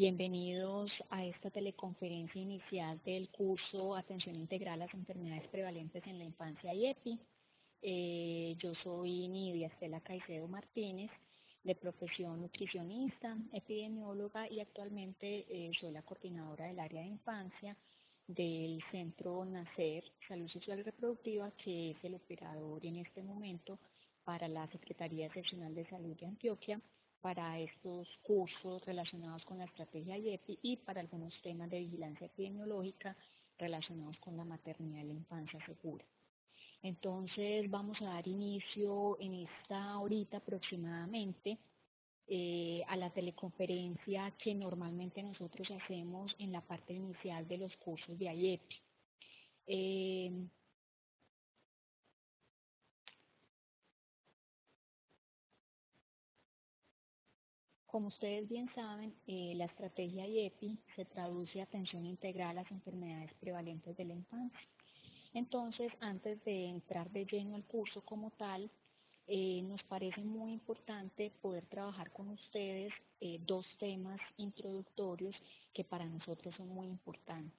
Bienvenidos a esta teleconferencia inicial del curso Atención Integral a las Enfermedades Prevalentes en la Infancia y EPI. Yo soy Nidia Estela Caicedo Martínez, de profesión nutricionista, epidemióloga y actualmente soy la coordinadora del área de infancia del Centro NACER, Salud Sexual y Reproductiva, que es el operador en este momento para la Secretaría Seccional de Salud de Antioquia, para estos cursos relacionados con la estrategia IEPI y para algunos temas de vigilancia epidemiológica relacionados con la maternidad y la infancia segura. Entonces vamos a dar inicio en esta horita aproximadamente a la teleconferencia que normalmente nosotros hacemos en la parte inicial de los cursos de IEPI. Como ustedes bien saben, la estrategia IEPI se traduce a atención integral a las enfermedades prevalentes de la infancia. Entonces, antes de entrar de lleno al curso como tal, nos parece muy importante poder trabajar con ustedes dos temas introductorios que para nosotros son muy importantes.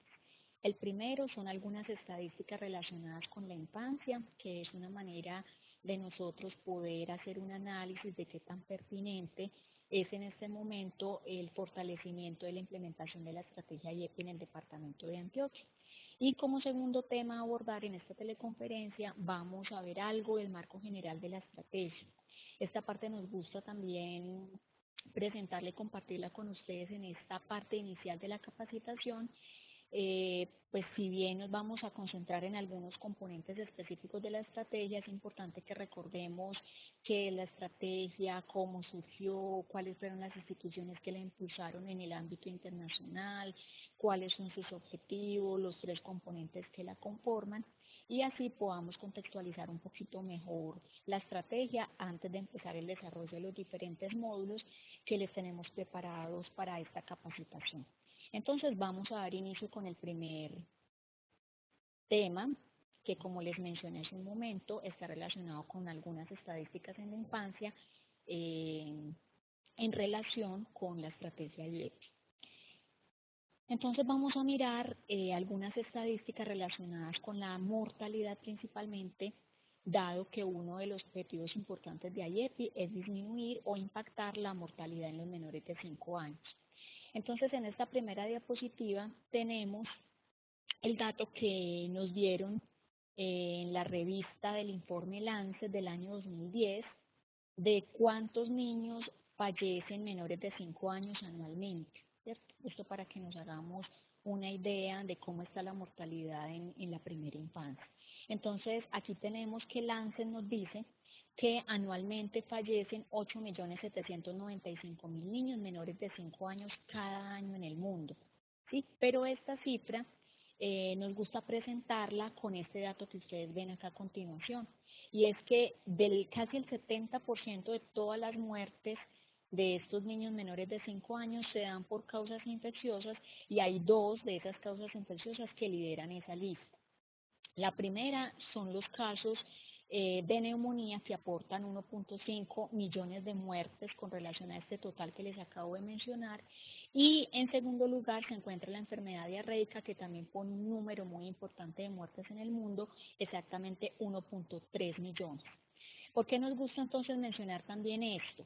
El primero son algunas estadísticas relacionadas con la infancia, que es una manera de nosotros poder hacer un análisis de qué tan pertinente es en este momento el fortalecimiento de la implementación de la estrategia IEPI en el departamento de Antioquia. Y como segundo tema a abordar en esta teleconferencia, vamos a ver algo del marco general de la estrategia. Esta parte nos gusta también presentarla y compartirla con ustedes en esta parte inicial de la capacitación. Pues si bien nos vamos a concentrar en algunos componentes específicos de la estrategia, es importante que recordemos qué es la estrategia, cómo surgió, cuáles fueron las instituciones que la impulsaron en el ámbito internacional, cuáles son sus objetivos, los tres componentes que la conforman, y así podamos contextualizar un poquito mejor la estrategia antes de empezar el desarrollo de los diferentes módulos que les tenemos preparados para esta capacitación. Entonces vamos a dar inicio con el primer tema, que como les mencioné hace un momento, está relacionado con algunas estadísticas en la infancia en relación con la estrategia IEPI. Entonces vamos a mirar algunas estadísticas relacionadas con la mortalidad principalmente, dado que uno de los objetivos importantes de IEPI es disminuir o impactar la mortalidad en los menores de 5 años. Entonces, en esta primera diapositiva tenemos el dato que nos dieron en la revista del informe Lancet del año 2010 de cuántos niños fallecen menores de 5 años anualmente, ¿cierto? Esto para que nos hagamos una idea de cómo está la mortalidad en la primera infancia. Entonces, aquí tenemos que Lancet nos dice que anualmente fallecen 8.795.000 niños menores de 5 años cada año en el mundo, ¿sí? Pero esta cifra nos gusta presentarla con este dato que ustedes ven acá a continuación, y es que casi el 70% de todas las muertes de estos niños menores de 5 años se dan por causas infecciosas, y hay dos de esas causas infecciosas que lideran esa lista. La primera son los casos de neumonía que aportan 1.5 millones de muertes con relación a este total que les acabo de mencionar, y en segundo lugar se encuentra la enfermedad diarreica, que también pone un número muy importante de muertes en el mundo, exactamente 1.3 millones. ¿Por qué nos gusta entonces mencionar también esto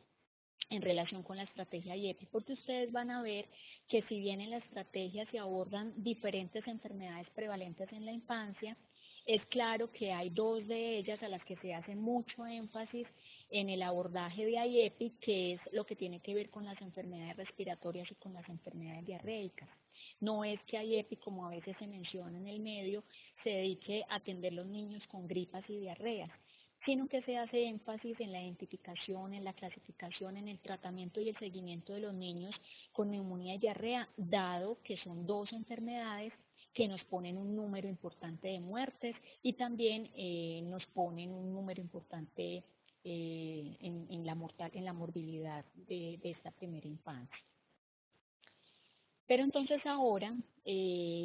en relación con la estrategia IEPI? Porque ustedes van a ver que si bien en la estrategia se abordan diferentes enfermedades prevalentes en la infancia, es claro que hay dos de ellas a las que se hace mucho énfasis en el abordaje de IEPI, que es lo que tiene que ver con las enfermedades respiratorias y con las enfermedades diarreicas. No es que IEPI, como a veces se menciona en el medio, se dedique a atender los niños con gripas y diarreas, sino que se hace énfasis en la identificación, en la clasificación, en el tratamiento y el seguimiento de los niños con neumonía y diarrea, dado que son dos enfermedades que nos ponen un número importante de muertes y también nos ponen un número importante en la morbilidad de esta primera infancia. Pero entonces ahora,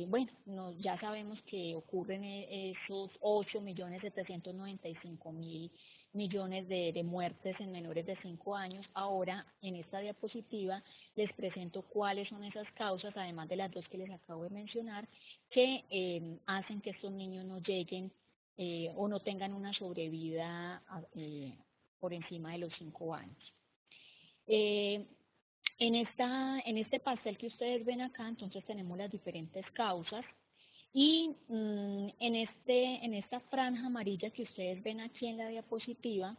bueno, ya sabemos que ocurren esos 8.795.000 millones de muertes en menores de 5 años. Ahora, en esta diapositiva, les presento cuáles son esas causas, además de las dos que les acabo de mencionar, que hacen que estos niños no lleguen o no tengan una sobrevida por encima de los 5 años. Eh, en este pastel que ustedes ven acá, entonces tenemos las diferentes causas y en esta franja amarilla que ustedes ven aquí en la diapositiva,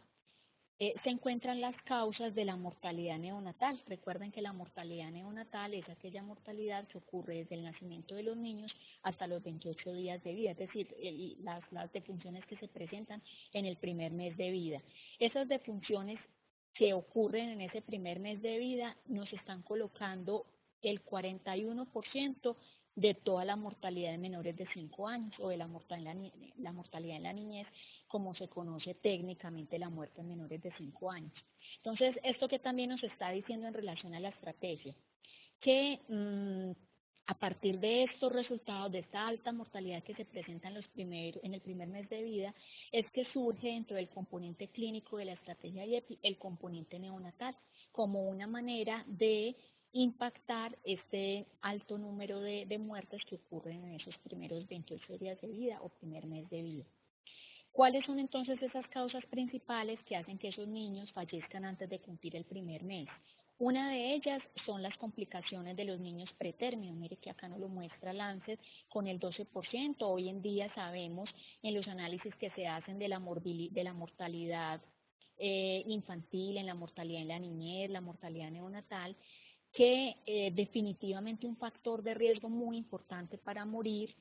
se encuentran las causas de la mortalidad neonatal. Recuerden que la mortalidad neonatal es aquella mortalidad que ocurre desde el nacimiento de los niños hasta los 28 días de vida, es decir, las defunciones que se presentan en el primer mes de vida. Esas defunciones que ocurren en ese primer mes de vida nos están colocando el 41% de toda la mortalidad de menores de 5 años o de la mortalidad en la niñez, como se conoce técnicamente la muerte en menores de 5 años. Entonces, esto que también nos está diciendo en relación a la estrategia, que a partir de estos resultados, de esta alta mortalidad que se presenta en el primer mes de vida, es que surge dentro del componente clínico de la estrategia IEPI el componente neonatal, como una manera de impactar este alto número de muertes que ocurren en esos primeros 28 días de vida o primer mes de vida. ¿Cuáles son entonces esas causas principales que hacen que esos niños fallezcan antes de cumplir el primer mes? Una de ellas son las complicaciones de los niños pretérmino. Mire que acá nos lo muestra Lancet con el 12%. Hoy en día sabemos en los análisis que se hacen de la mortalidad infantil, en la mortalidad en la niñez, la mortalidad neonatal, que definitivamente un factor de riesgo muy importante para morir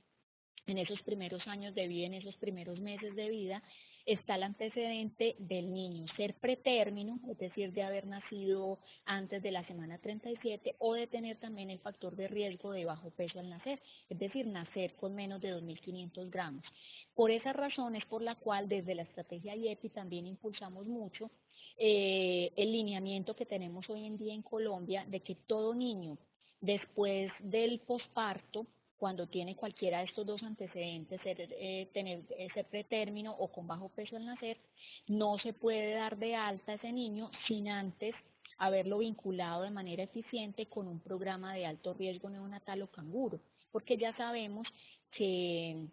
en esos primeros años de vida, en esos primeros meses de vida, está el antecedente del niño ser pretérmino, es decir, de haber nacido antes de la semana 37 o de tener también el factor de riesgo de bajo peso al nacer, es decir, nacer con menos de 2.500 gramos. Por esa razón es por la cual desde la estrategia IEPI también impulsamos mucho el lineamiento que tenemos hoy en día en Colombia de que todo niño después del posparto, cuando tiene cualquiera de estos dos antecedentes, ser pretérmino o con bajo peso al nacer, no se puede dar de alta a ese niño sin antes haberlo vinculado de manera eficiente con un programa de alto riesgo neonatal o canguro, porque ya sabemos que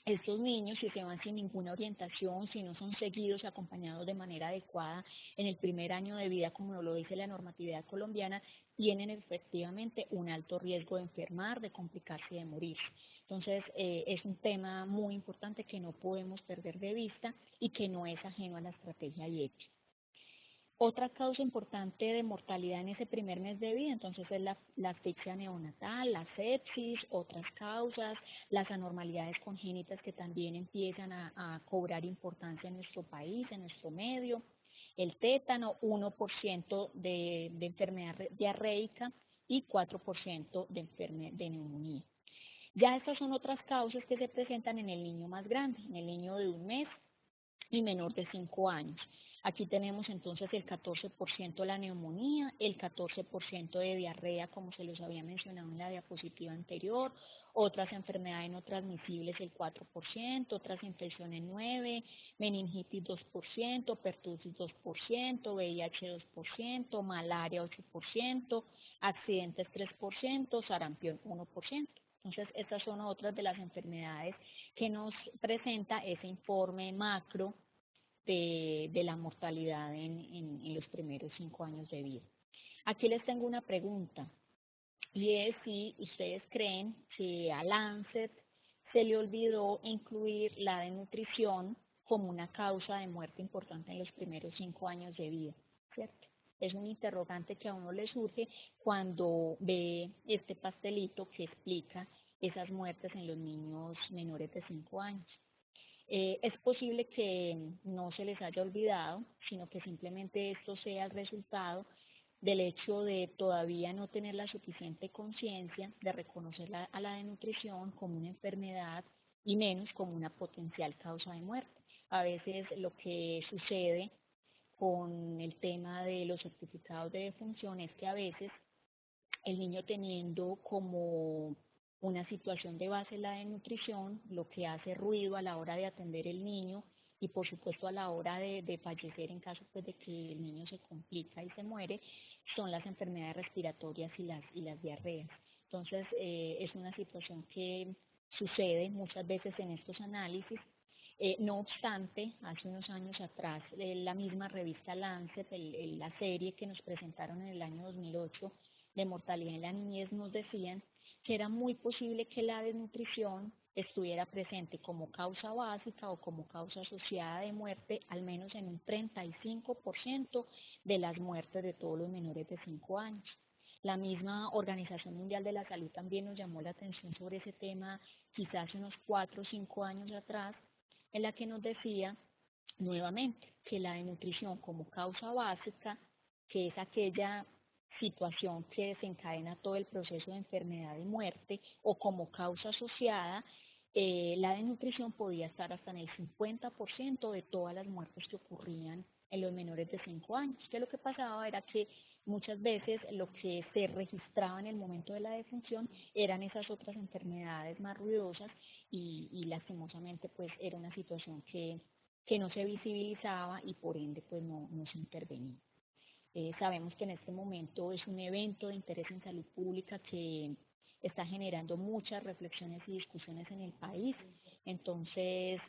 estos niños, si se van sin ninguna orientación, si no son seguidos y acompañados de manera adecuada en el primer año de vida, como lo dice la normatividad colombiana, tienen efectivamente un alto riesgo de enfermar, de complicarse y de morir. Entonces, es un tema muy importante que no podemos perder de vista y que no es ajeno a la estrategia IEPI. Otra causa importante de mortalidad en ese primer mes de vida, entonces, es la asfixia neonatal, la sepsis, otras causas, las anormalidades congénitas que también empiezan a cobrar importancia en nuestro país, en nuestro medio, el tétano, 1% de enfermedad diarreica y 4% de neumonía. Ya estas son otras causas que se presentan en el niño más grande, en el niño de 1 mes y menor de 5 años. Aquí tenemos entonces el 14% de la neumonía, el 14% de diarrea, como se los había mencionado en la diapositiva anterior, otras enfermedades no transmisibles el 4%, otras infecciones 9%, meningitis 2%, pertussis 2%, VIH 2%, malaria 8%, accidentes 3%, sarampión 1%. Entonces, estas son otras de las enfermedades que nos presenta ese informe macro de la mortalidad en los primeros 5 años de vida. Aquí les tengo una pregunta, y es si ustedes creen que a Lancet se le olvidó incluir la desnutrición como una causa de muerte importante en los primeros 5 años de vida, ¿cierto? Es un interrogante que a uno le surge cuando ve este pastelito que explica esas muertes en los niños menores de 5 años. Es posible que no se les haya olvidado, sino que simplemente esto sea el resultado del hecho de todavía no tener la suficiente conciencia de reconocer a la desnutrición como una enfermedad y menos como una potencial causa de muerte. A veces lo que sucede con el tema de los certificados de defunción es que a veces el niño teniendo como una situación de base la desnutrición, lo que hace ruido a la hora de atender el niño y por supuesto a la hora de fallecer en caso pues, de que el niño se complica y se muere, son las enfermedades respiratorias y las diarreas. Entonces es una situación que sucede muchas veces en estos análisis. No obstante, hace unos años atrás, la misma revista Lancet, la serie que nos presentaron en el año 2008 de mortalidad en la niñez, nos decían que era muy posible que la desnutrición estuviera presente como causa básica o como causa asociada de muerte, al menos en un 35% de las muertes de todos los menores de 5 años. La misma Organización Mundial de la Salud también nos llamó la atención sobre ese tema quizás unos 4 o 5 años atrás, en la que nos decía nuevamente que la desnutrición como causa básica, que es aquella situación que desencadena todo el proceso de enfermedad y muerte, o como causa asociada, la desnutrición podía estar hasta en el 50% de todas las muertes que ocurrían en los menores de 5 años. Que lo que pasaba era que muchas veces lo que se registraba en el momento de la defunción eran esas otras enfermedades más ruidosas y lastimosamente pues era una situación que no se visibilizaba y por ende pues no se intervenía. Sabemos que en este momento es un evento de interés en salud pública que está generando muchas reflexiones y discusiones en el país. Entonces,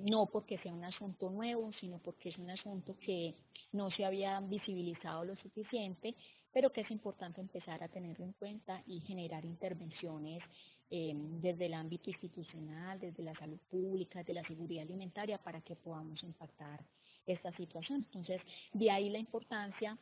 no porque sea un asunto nuevo, sino porque es un asunto que no se había visibilizado lo suficiente, pero que es importante empezar a tenerlo en cuenta y generar intervenciones desde el ámbito institucional, desde la salud pública, desde la seguridad alimentaria, para que podamos impactar esta situación. Entonces, de ahí la importancia,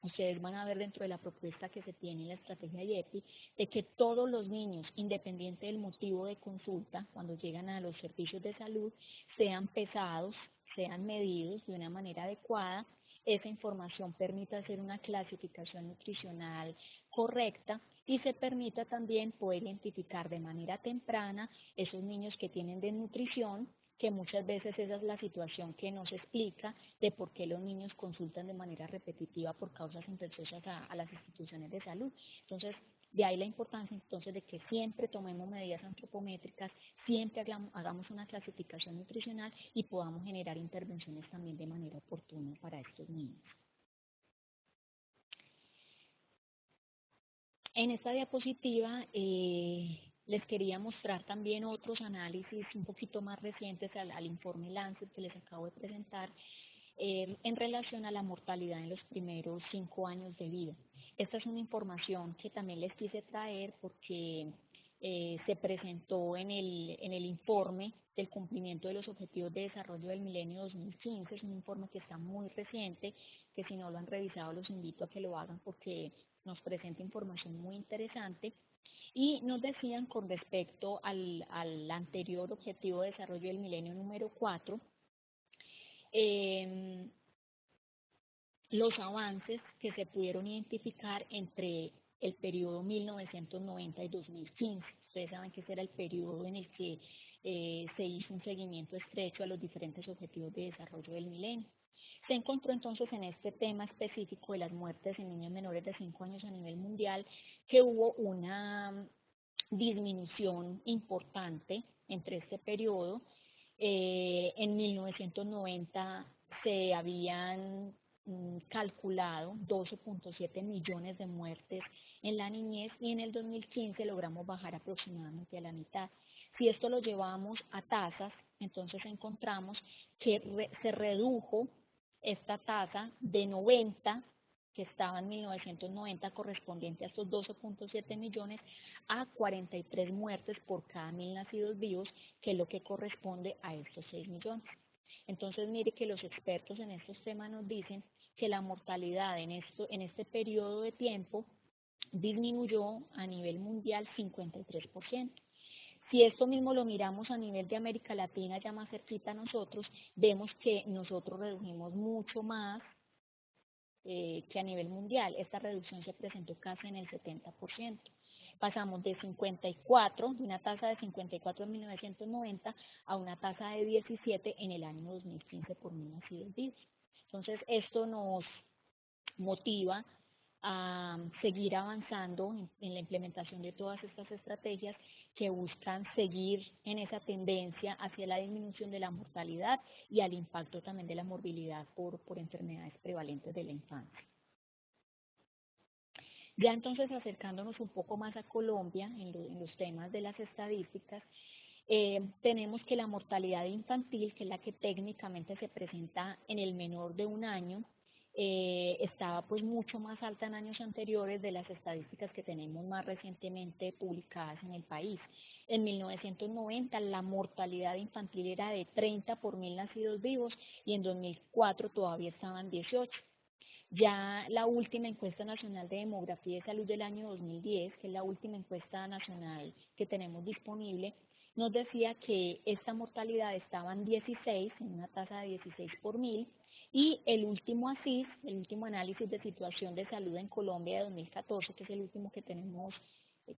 ustedes van a ver dentro de la propuesta que se tiene en la estrategia IEPI, de que todos los niños, independiente del motivo de consulta, cuando llegan a los servicios de salud, sean pesados, sean medidos de una manera adecuada. Esa información permite hacer una clasificación nutricional correcta y se permita también poder identificar de manera temprana esos niños que tienen desnutrición, que muchas veces esa es la situación que nos explica de por qué los niños consultan de manera repetitiva por causas infecciosas a las instituciones de salud. Entonces, de ahí la importancia entonces de que siempre tomemos medidas antropométricas, siempre hagamos una clasificación nutricional y podamos generar intervenciones también de manera oportuna para estos niños. En esta diapositiva les quería mostrar también otros análisis un poquito más recientes al informe Lancet que les acabo de presentar en relación a la mortalidad en los primeros 5 años de vida. Esta es una información que también les quise traer porque se presentó en el informe del cumplimiento de los Objetivos de Desarrollo del Milenio 2015. Es un informe que está muy reciente, que si no lo han revisado los invito a que lo hagan porque nos presenta información muy interesante. Y nos decían con respecto al anterior Objetivo de Desarrollo del Milenio número 4, los avances que se pudieron identificar entre el periodo 1990 y 2015. Ustedes saben que ese era el periodo en el que se hizo un seguimiento estrecho a los diferentes objetivos de desarrollo del milenio. Se encontró entonces en este tema específico de las muertes en niños menores de 5 años a nivel mundial que hubo una disminución importante entre este periodo. En 1990 se habían calculado 12.7 millones de muertes en la niñez y en el 2015 logramos bajar aproximadamente a la mitad. Si esto lo llevamos a tasas, entonces encontramos que se redujo esta tasa de 90, que estaba en 1990 correspondiente a estos 12.7 millones, a 43 muertes por cada 1000 nacidos vivos, que es lo que corresponde a estos 6 millones. Entonces, mire que los expertos en estos temas nos dicen que la mortalidad en este periodo de tiempo disminuyó a nivel mundial 53%. Si esto mismo lo miramos a nivel de América Latina, ya más cerquita a nosotros, vemos que nosotros redujimos mucho más que a nivel mundial. Esta reducción se presentó casi en el 70%. Pasamos de 54, de una tasa de 54 en 1990 a una tasa de 17 en el año 2015 por 1000 nacidos vivos. Entonces, esto nos motiva a seguir avanzando en la implementación de todas estas estrategias que buscan seguir en esa tendencia hacia la disminución de la mortalidad y al impacto también de la morbilidad por enfermedades prevalentes de la infancia. Ya entonces acercándonos un poco más a Colombia en los temas de las estadísticas, tenemos que la mortalidad infantil, que es la que técnicamente se presenta en el menor de un año, estaba pues mucho más alta en años anteriores de las estadísticas que tenemos más recientemente publicadas en el país. En 1990 la mortalidad infantil era de 30 por 1000 nacidos vivos y en 2004 todavía estaban 18. Ya la última encuesta nacional de demografía y salud del año 2010, que es la última encuesta nacional que tenemos disponible, nos decía que esta mortalidad estaba en 16, en una tasa de 16 por 1000, y el último ASIS, el último análisis de situación de salud en Colombia de 2014, que es el último que tenemos,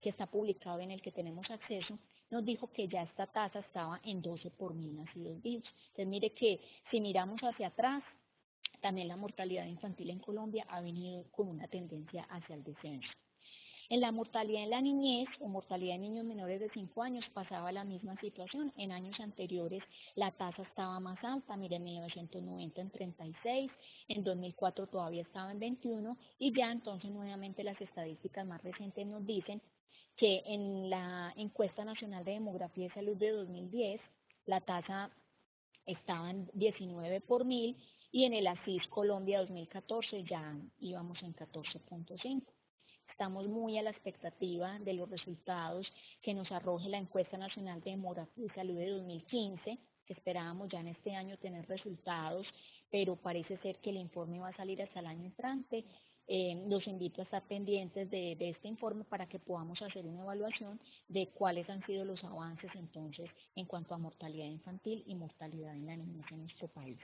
que está publicado, en el que tenemos acceso, nos dijo que ya esta tasa estaba en 12 por 1000 nacidos vivos. Entonces mire que si miramos hacia atrás, también la mortalidad infantil en Colombia ha venido con una tendencia hacia el descenso. En la mortalidad en la niñez o mortalidad en niños menores de 5 años pasaba la misma situación. En años anteriores la tasa estaba más alta, mire, en 1990 en 36, en 2004 todavía estaba en 21 y ya entonces nuevamente las estadísticas más recientes nos dicen que en la encuesta nacional de demografía y salud de 2010 la tasa estaba en 19 por 1000 y en el ASIS Colombia 2014 ya íbamos en 14.5. Estamos muy a la expectativa de los resultados que nos arroje la encuesta nacional de demografía y salud de 2015, que esperábamos ya en este año tener resultados, pero parece ser que el informe va a salir hasta el año entrante. Los invito a estar pendientes de este informe para que podamos hacer una evaluación de cuáles han sido los avances entonces en cuanto a mortalidad infantil y mortalidad en la niñez en nuestro país.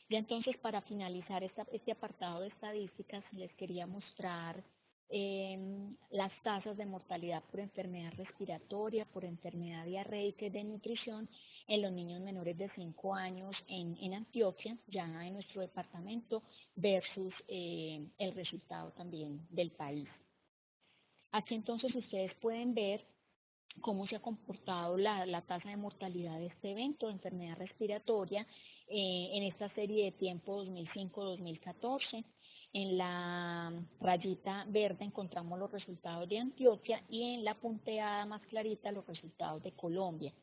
Y entonces, para finalizar este apartado de estadísticas, les quería mostrar las tasas de mortalidad por enfermedad respiratoria, por enfermedad diarreica y de nutrición en los niños menores de 5 años en Antioquia, ya en nuestro departamento, versus el resultado también del país. Aquí entonces ustedes pueden ver cómo se ha comportado la tasa de mortalidad de este evento de enfermedad respiratoria en esta serie de tiempo 2005-2014. En la rayita verde encontramos los resultados de Antioquia y en la punteada más clarita los resultados de Colombia.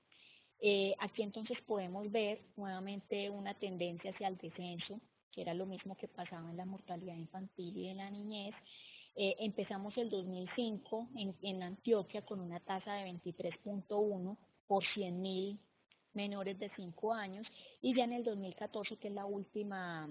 Aquí entonces podemos ver nuevamente una tendencia hacia el descenso, que era lo mismo que pasaba en la mortalidad infantil y en la niñez. Empezamos el 2005 en Antioquia con una tasa de 23.1 por 100.000 menores de 5 años y ya en el 2014, que es la última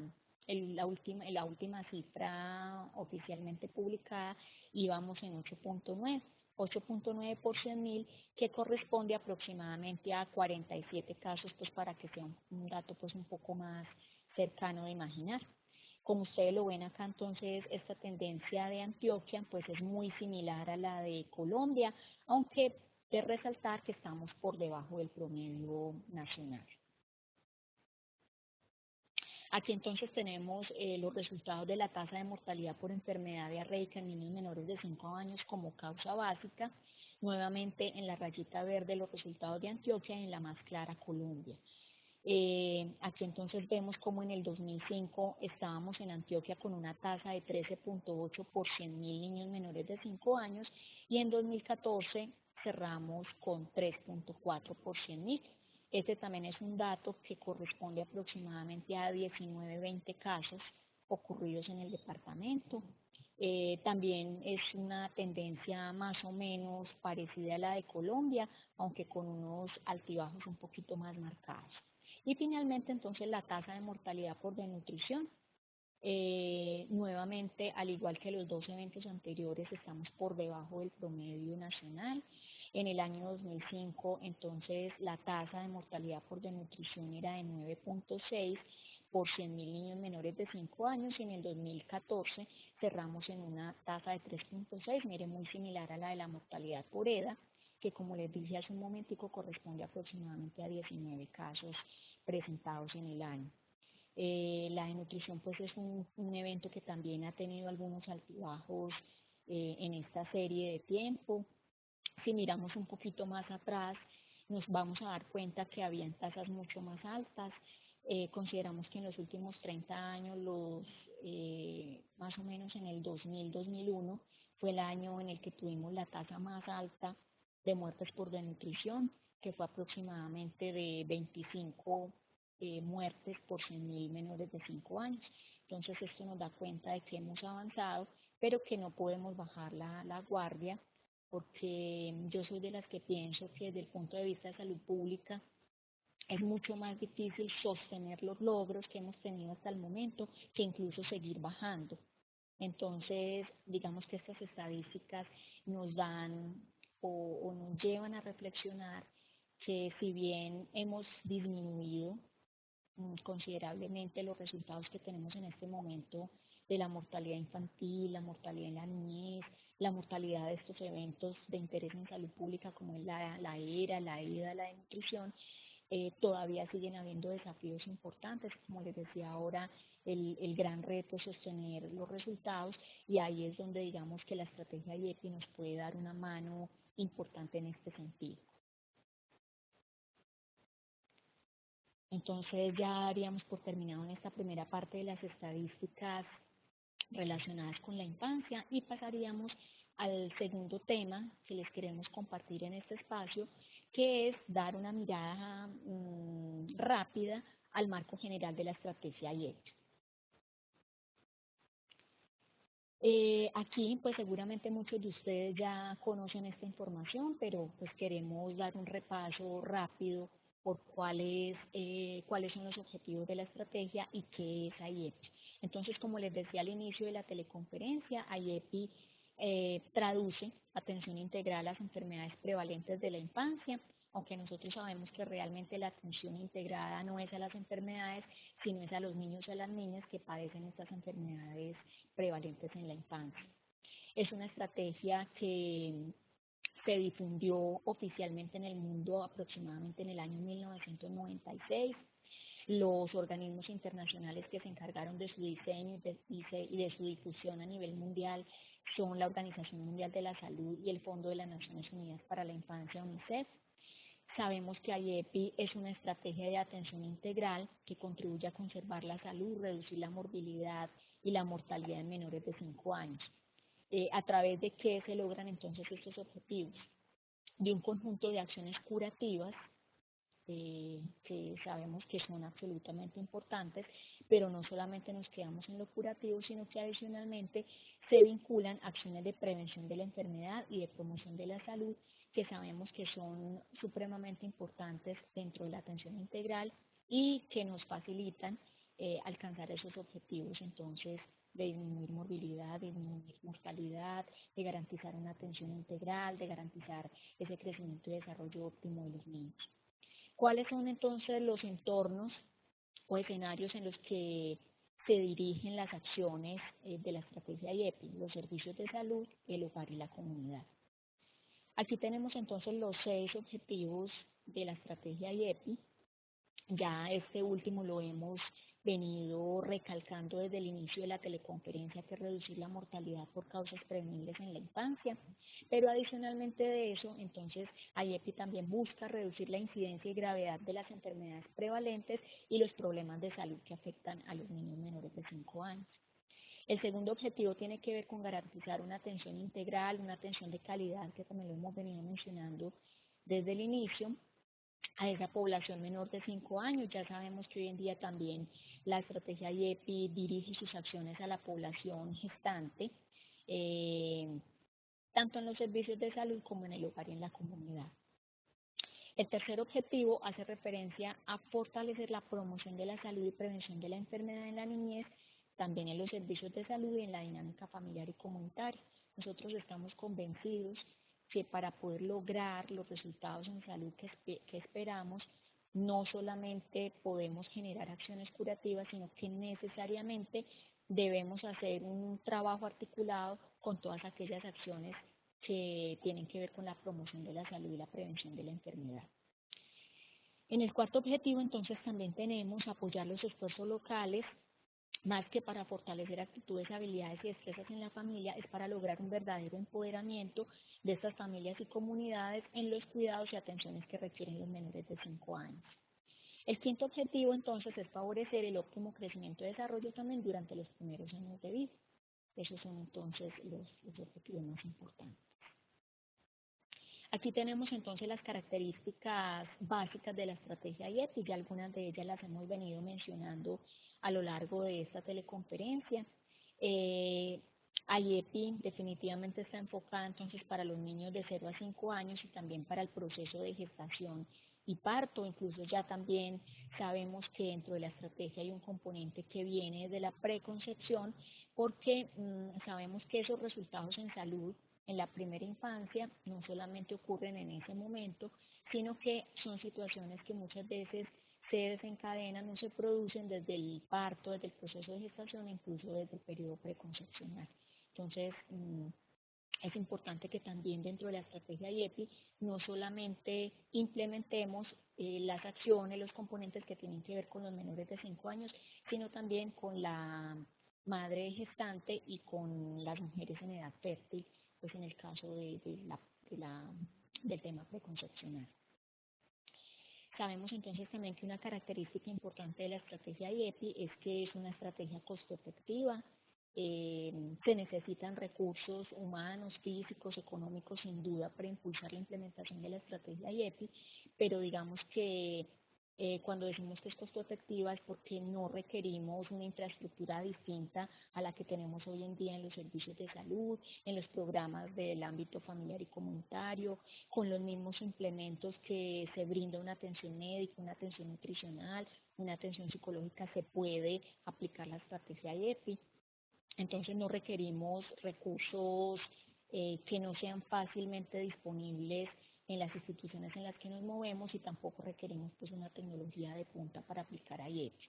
cifra oficialmente publicada, íbamos en 8.9. 8.9 por 100.000, que corresponde aproximadamente a 47 casos, pues para que sea un dato pues un poco más cercano de imaginar. Como ustedes lo ven acá, entonces, esta tendencia de Antioquia pues es muy similar a la de Colombia, aunque de resaltar que estamos por debajo del promedio nacional. Aquí entonces tenemos los resultados de la tasa de mortalidad por enfermedad diarreica en niños menores de 5 años como causa básica. Nuevamente en la rayita verde los resultados de Antioquia y en la más clara Colombia. Aquí entonces vemos como en el 2005 estábamos en Antioquia con una tasa de 13.8 por 100.000 niños menores de 5 años y en 2014 cerramos con 3.4 por 100.000. Este también es un dato que corresponde aproximadamente a 19-20 casos ocurridos en el departamento. También es una tendencia más o menos parecida a la de Colombia, aunque con unos altibajos un poquito más marcados. Y finalmente entonces la tasa de mortalidad por desnutrición. Nuevamente, al igual que los dos eventos anteriores, estamos por debajo del promedio nacional. En el año 2005, entonces, la tasa de mortalidad por desnutrición era de 9.6 por 100.000 niños menores de 5 años y en el 2014 cerramos en una tasa de 3.6, mire, muy similar a la de la mortalidad por EDA, que como les dije hace un momentico corresponde aproximadamente a 19 casos presentados en el año. La desnutrición pues es un evento que también ha tenido algunos altibajos en esta serie de tiempo. Si miramos un poquito más atrás, nos vamos a dar cuenta que habían tasas mucho más altas. Consideramos que en los últimos 30 años, más o menos en el 2000-2001, fue el año en el que tuvimos la tasa más alta de muertes por desnutrición, que fue aproximadamente de 25 muertes por 100.000 menores de 5 años. Entonces esto nos da cuenta de que hemos avanzado, pero que no podemos bajar la guardia, porque yo soy de las que pienso que desde el punto de vista de salud pública es mucho más difícil sostener los logros que hemos tenido hasta el momento que incluso seguir bajando. Entonces, digamos que estas estadísticas nos dan o nos llevan a reflexionar que si bien hemos disminuido considerablemente los resultados que tenemos en este momento de la mortalidad infantil, la mortalidad en la niñez, la mortalidad de estos eventos de interés en salud pública como es la ERA, la EDA, la desnutrición, todavía siguen habiendo desafíos importantes, como les decía ahora, el gran reto es sostener los resultados y ahí es donde digamos que la estrategia IEPI nos puede dar una mano importante en este sentido. Entonces ya daríamos por terminado en esta primera parte de las estadísticas relacionadas con la infancia y pasaríamos al segundo tema que les queremos compartir en este espacio, que es dar una mirada rápida al marco general de la estrategia IEPI. Aquí pues seguramente muchos de ustedes ya conocen esta información, pero pues queremos dar un repaso rápido por cuáles son los objetivos de la estrategia y qué es IEPI. Entonces, como les decía al inicio de la teleconferencia, IEPI traduce atención integral a las enfermedades prevalentes de la infancia, aunque nosotros sabemos que realmente la atención integrada no es a las enfermedades, sino es a los niños y a las niñas que padecen estas enfermedades prevalentes en la infancia. Es una estrategia que se difundió oficialmente en el mundo aproximadamente en el año 1996. Los organismos internacionales que se encargaron de su diseño y de su difusión a nivel mundial son la Organización Mundial de la Salud y el Fondo de las Naciones Unidas para la Infancia, UNICEF. Sabemos que IEPI es una estrategia de atención integral que contribuye a conservar la salud, reducir la morbilidad y la mortalidad en menores de 5 años. ¿A través de qué se logran entonces estos objetivos? De un conjunto de acciones curativas que sabemos que son absolutamente importantes, pero no solamente nos quedamos en lo curativo, sino que adicionalmente se vinculan acciones de prevención de la enfermedad y de promoción de la salud, que sabemos que son supremamente importantes dentro de la atención integral y que nos facilitan alcanzar esos objetivos, entonces, de disminuir morbilidad, de disminuir mortalidad, de garantizar una atención integral, de garantizar ese crecimiento y desarrollo óptimo de los niños. ¿Cuáles son entonces los entornos o escenarios en los que se dirigen las acciones de la estrategia IEPI? Los servicios de salud, el hogar y la comunidad. Aquí tenemos entonces los 6 objetivos de la estrategia IEPI. Ya este último lo hemos venido recalcando desde el inicio de la teleconferencia, que es reducir la mortalidad por causas prevenibles en la infancia, pero adicionalmente de eso, entonces IEPI también busca reducir la incidencia y gravedad de las enfermedades prevalentes y los problemas de salud que afectan a los niños menores de 5 años. El segundo objetivo tiene que ver con garantizar una atención integral, una atención de calidad, que también lo hemos venido mencionando desde el inicio, a esa población menor de 5 años. Ya sabemos que hoy en día también la estrategia IEPI dirige sus acciones a la población gestante, tanto en los servicios de salud como en el hogar y en la comunidad. El tercer objetivo hace referencia a fortalecer la promoción de la salud y prevención de la enfermedad en la niñez, también en los servicios de salud y en la dinámica familiar y comunitaria. Nosotros estamos convencidos que para poder lograr los resultados en salud que esperamos, no solamente podemos generar acciones curativas, sino que necesariamente debemos hacer un trabajo articulado con todas aquellas acciones que tienen que ver con la promoción de la salud y la prevención de la enfermedad. En el cuarto objetivo, entonces, también tenemos apoyar los esfuerzos locales, más que para fortalecer actitudes, habilidades y destrezas en la familia, es para lograr un verdadero empoderamiento de estas familias y comunidades en los cuidados y atenciones que requieren los menores de 5 años. El quinto objetivo, entonces, es favorecer el óptimo crecimiento y desarrollo también durante los primeros años de vida. Esos son entonces los objetivos más importantes. Aquí tenemos entonces las características básicas de la estrategia IEPI, ya algunas de ellas las hemos venido mencionando a lo largo de esta teleconferencia. IEPI definitivamente está enfocada entonces para los niños de 0 a 5 años y también para el proceso de gestación y parto. Incluso ya también sabemos que dentro de la estrategia hay un componente que viene de la preconcepción, porque sabemos que esos resultados en salud en la primera infancia no solamente ocurren en ese momento, sino que son situaciones que muchas veces se desencadenan o se producen desde el parto, desde el proceso de gestación, incluso desde el periodo preconcepcional. Entonces, es importante que también dentro de la estrategia IEPI no solamente implementemos las acciones, los componentes que tienen que ver con los menores de 5 años, sino también con la madre gestante y con las mujeres en edad fértil, pues en el caso del tema preconcepcional. Sabemos entonces también que una característica importante de la estrategia IEPI es que es una estrategia costo efectiva. Se necesitan recursos humanos, físicos, económicos, sin duda, para impulsar la implementación de la estrategia IEPI, pero digamos que cuando decimos que es costo efectiva es porque no requerimos una infraestructura distinta a la que tenemos hoy en día en los servicios de salud, en los programas del ámbito familiar y comunitario, con los mismos implementos que se brinda una atención médica, una atención nutricional, una atención psicológica, se puede aplicar la estrategia IEPI. Entonces no requerimos recursos que no sean fácilmente disponibles en las instituciones en las que nos movemos y tampoco requerimos pues una tecnología de punta para aplicar a IEPI.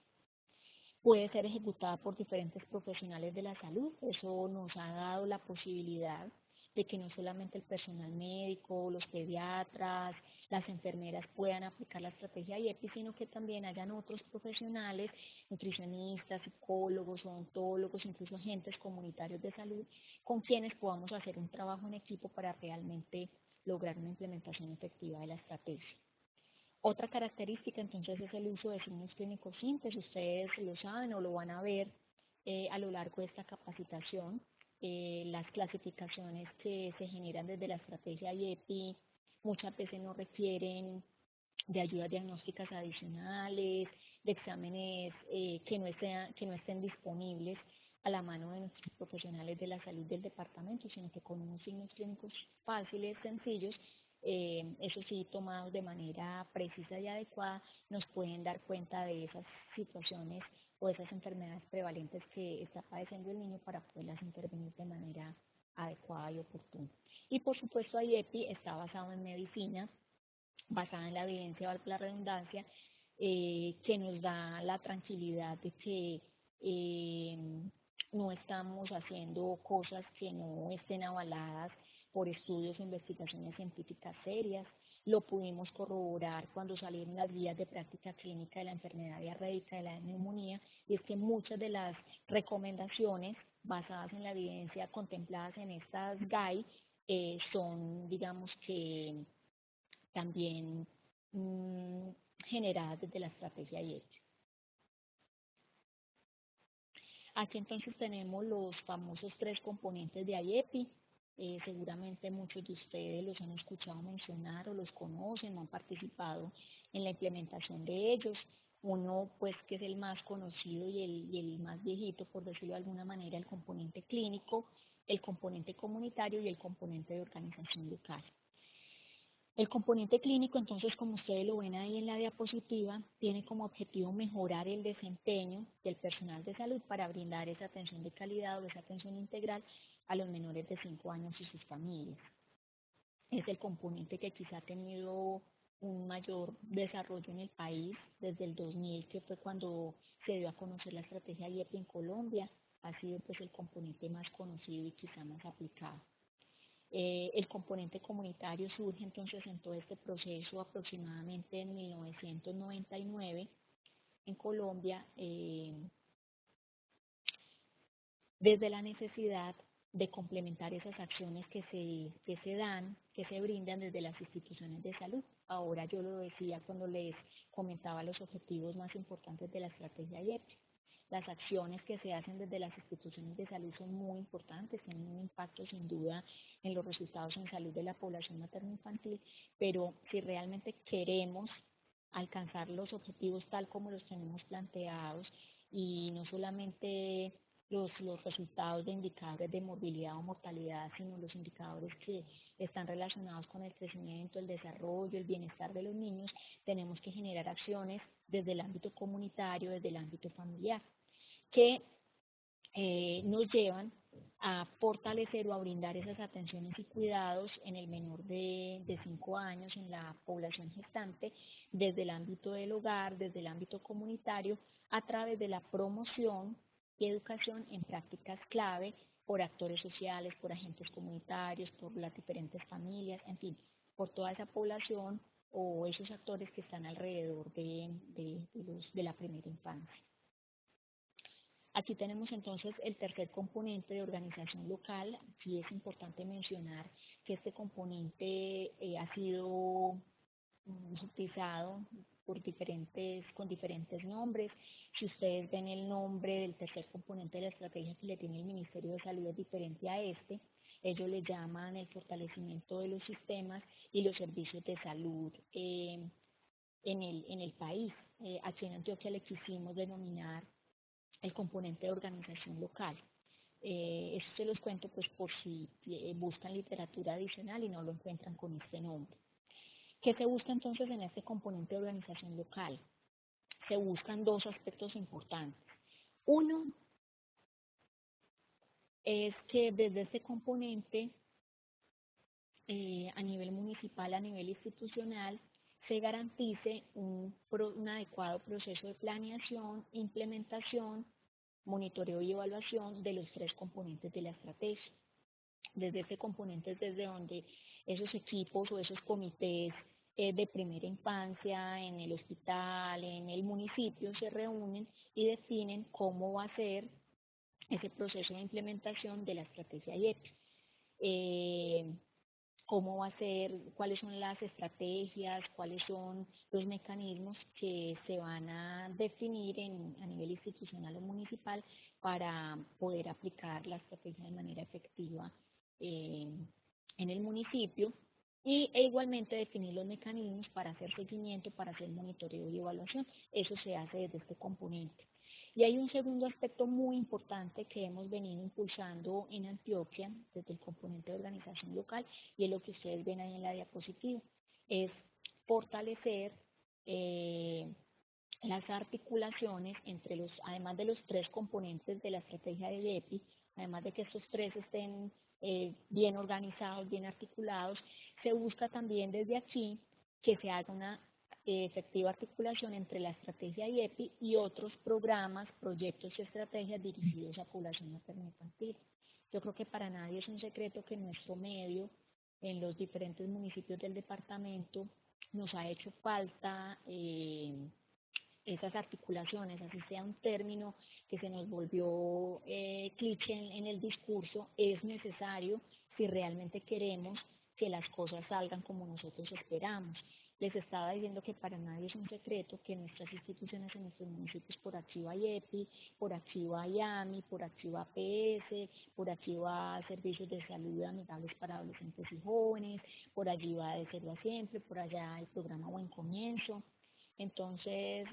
Puede ser ejecutada por diferentes profesionales de la salud. Eso nos ha dado la posibilidad de que no solamente el personal médico, los pediatras, las enfermeras puedan aplicar la estrategia IEPI, sino que también hayan otros profesionales, nutricionistas, psicólogos, odontólogos, incluso agentes comunitarios de salud, con quienes podamos hacer un trabajo en equipo para realmente lograr una implementación efectiva de la estrategia. Otra característica entonces es el uso de signos clínicos simples. Ustedes lo saben o lo van a ver a lo largo de esta capacitación. Las clasificaciones que se generan desde la estrategia IEPI muchas veces no requieren de ayudas diagnósticas adicionales, de exámenes que no estén disponibles a la mano de nuestros profesionales de la salud del departamento, sino que con unos signos clínicos fáciles, sencillos, eso sí, tomados de manera precisa y adecuada, nos pueden dar cuenta de esas situaciones o esas enfermedades prevalentes que está padeciendo el niño para poderlas intervenir de manera adecuada y oportuna. Y por supuesto, IEPI está basado en medicina, basada en la evidencia, valga la redundancia, que nos da la tranquilidad de que no estamos haciendo cosas que no estén avaladas por estudios o investigaciones científicas serias. Lo pudimos corroborar cuando salieron las guías de práctica clínica de la enfermedad diarreica, de la neumonía, y es que muchas de las recomendaciones basadas en la evidencia contempladas en estas GAI son, digamos que, también generadas desde la estrategia IEPI. Aquí entonces tenemos los famosos 3 componentes de IEPI. Seguramente muchos de ustedes los han escuchado mencionar o los conocen o han participado en la implementación de ellos. Uno, pues, que es el más conocido y el más viejito, por decirlo de alguna manera, el componente clínico, el componente comunitario y el componente de organización local. El componente clínico, entonces, como ustedes lo ven ahí en la diapositiva, tiene como objetivo mejorar el desempeño del personal de salud para brindar esa atención de calidad o esa atención integral a los menores de 5 años y sus familias. Es el componente que quizá ha tenido un mayor desarrollo en el país desde el 2000, que fue cuando se dio a conocer la estrategia IEPI en Colombia. Ha sido pues el componente más conocido y quizá más aplicado. El componente comunitario surge entonces en todo este proceso aproximadamente en 1999 en Colombia, desde la necesidad de complementar esas acciones que se brindan desde las instituciones de salud. Ahora yo lo decía cuando les comentaba los objetivos más importantes de la estrategia IEPI. Las acciones que se hacen desde las instituciones de salud son muy importantes, tienen un impacto sin duda en los resultados en salud de la población materno-infantil, pero si realmente queremos alcanzar los objetivos tal como los tenemos planteados y no solamente los resultados de indicadores de morbilidad o mortalidad, sino los indicadores que están relacionados con el crecimiento, el desarrollo, el bienestar de los niños, tenemos que generar acciones desde el ámbito comunitario, desde el ámbito familiar, que nos llevan a fortalecer o a brindar esas atenciones y cuidados en el menor de 5 años, en la población gestante, desde el ámbito del hogar, desde el ámbito comunitario, a través de la promoción y educación en prácticas clave por actores sociales, por agentes comunitarios, por las diferentes familias, en fin, por toda esa población o esos actores que están alrededor de la primera infancia. Aquí tenemos entonces el tercer componente de organización local. Sí es importante mencionar que este componente ha sido utilizado con diferentes nombres. Si ustedes ven el nombre del tercer componente de la estrategia que le tiene el Ministerio de Salud es diferente a este. Ellos le llaman el fortalecimiento de los sistemas y los servicios de salud en el país. Aquí en Antioquia le quisimos denominar el componente de organización local. Eso se los cuento pues por si buscan literatura adicional y no lo encuentran con este nombre. ¿Qué se busca entonces en este componente de organización local? Se buscan dos aspectos importantes. Uno es que desde este componente, a nivel municipal, a nivel institucional, se garantice un adecuado proceso de planeación, implementación, monitoreo y evaluación de los tres componentes de la estrategia. Desde este componente es desde donde esos equipos o esos comités de primera infancia en el hospital, en el municipio, se reúnen y definen cómo va a ser ese proceso de implementación de la estrategia IEPI. Cómo va a ser, cuáles son las estrategias, cuáles son los mecanismos que se van a definir a nivel institucional o municipal para poder aplicar la estrategia de manera efectiva en el municipio e igualmente definir los mecanismos para hacer seguimiento, para hacer monitoreo y evaluación. Eso se hace desde este componente. Y hay un segundo aspecto muy importante que hemos venido impulsando en Antioquia desde el componente de organización local y es lo que ustedes ven ahí en la diapositiva, es fortalecer las articulaciones entre además de los tres componentes de la estrategia de IEPI, además de que estos tres estén bien organizados, bien articulados, se busca también desde aquí que se haga una efectiva articulación entre la estrategia IEPI y otros programas, proyectos y estrategias dirigidos a población materno-infantil. Yo creo que para nadie es un secreto que nuestro medio, en los diferentes municipios del departamento, nos ha hecho falta esas articulaciones, así sea un término que se nos volvió cliché en el discurso, es necesario si realmente queremos que las cosas salgan como nosotros esperamos. Les estaba diciendo que para nadie es un secreto que nuestras instituciones en nuestros municipios, por aquí va IEPI, por aquí va IAMI, por aquí va PS, por aquí va Servicios de Salud Amigables para Adolescentes y Jóvenes, por allí va De Cero a Siempre, por allá el programa Buen Comienzo. Entonces,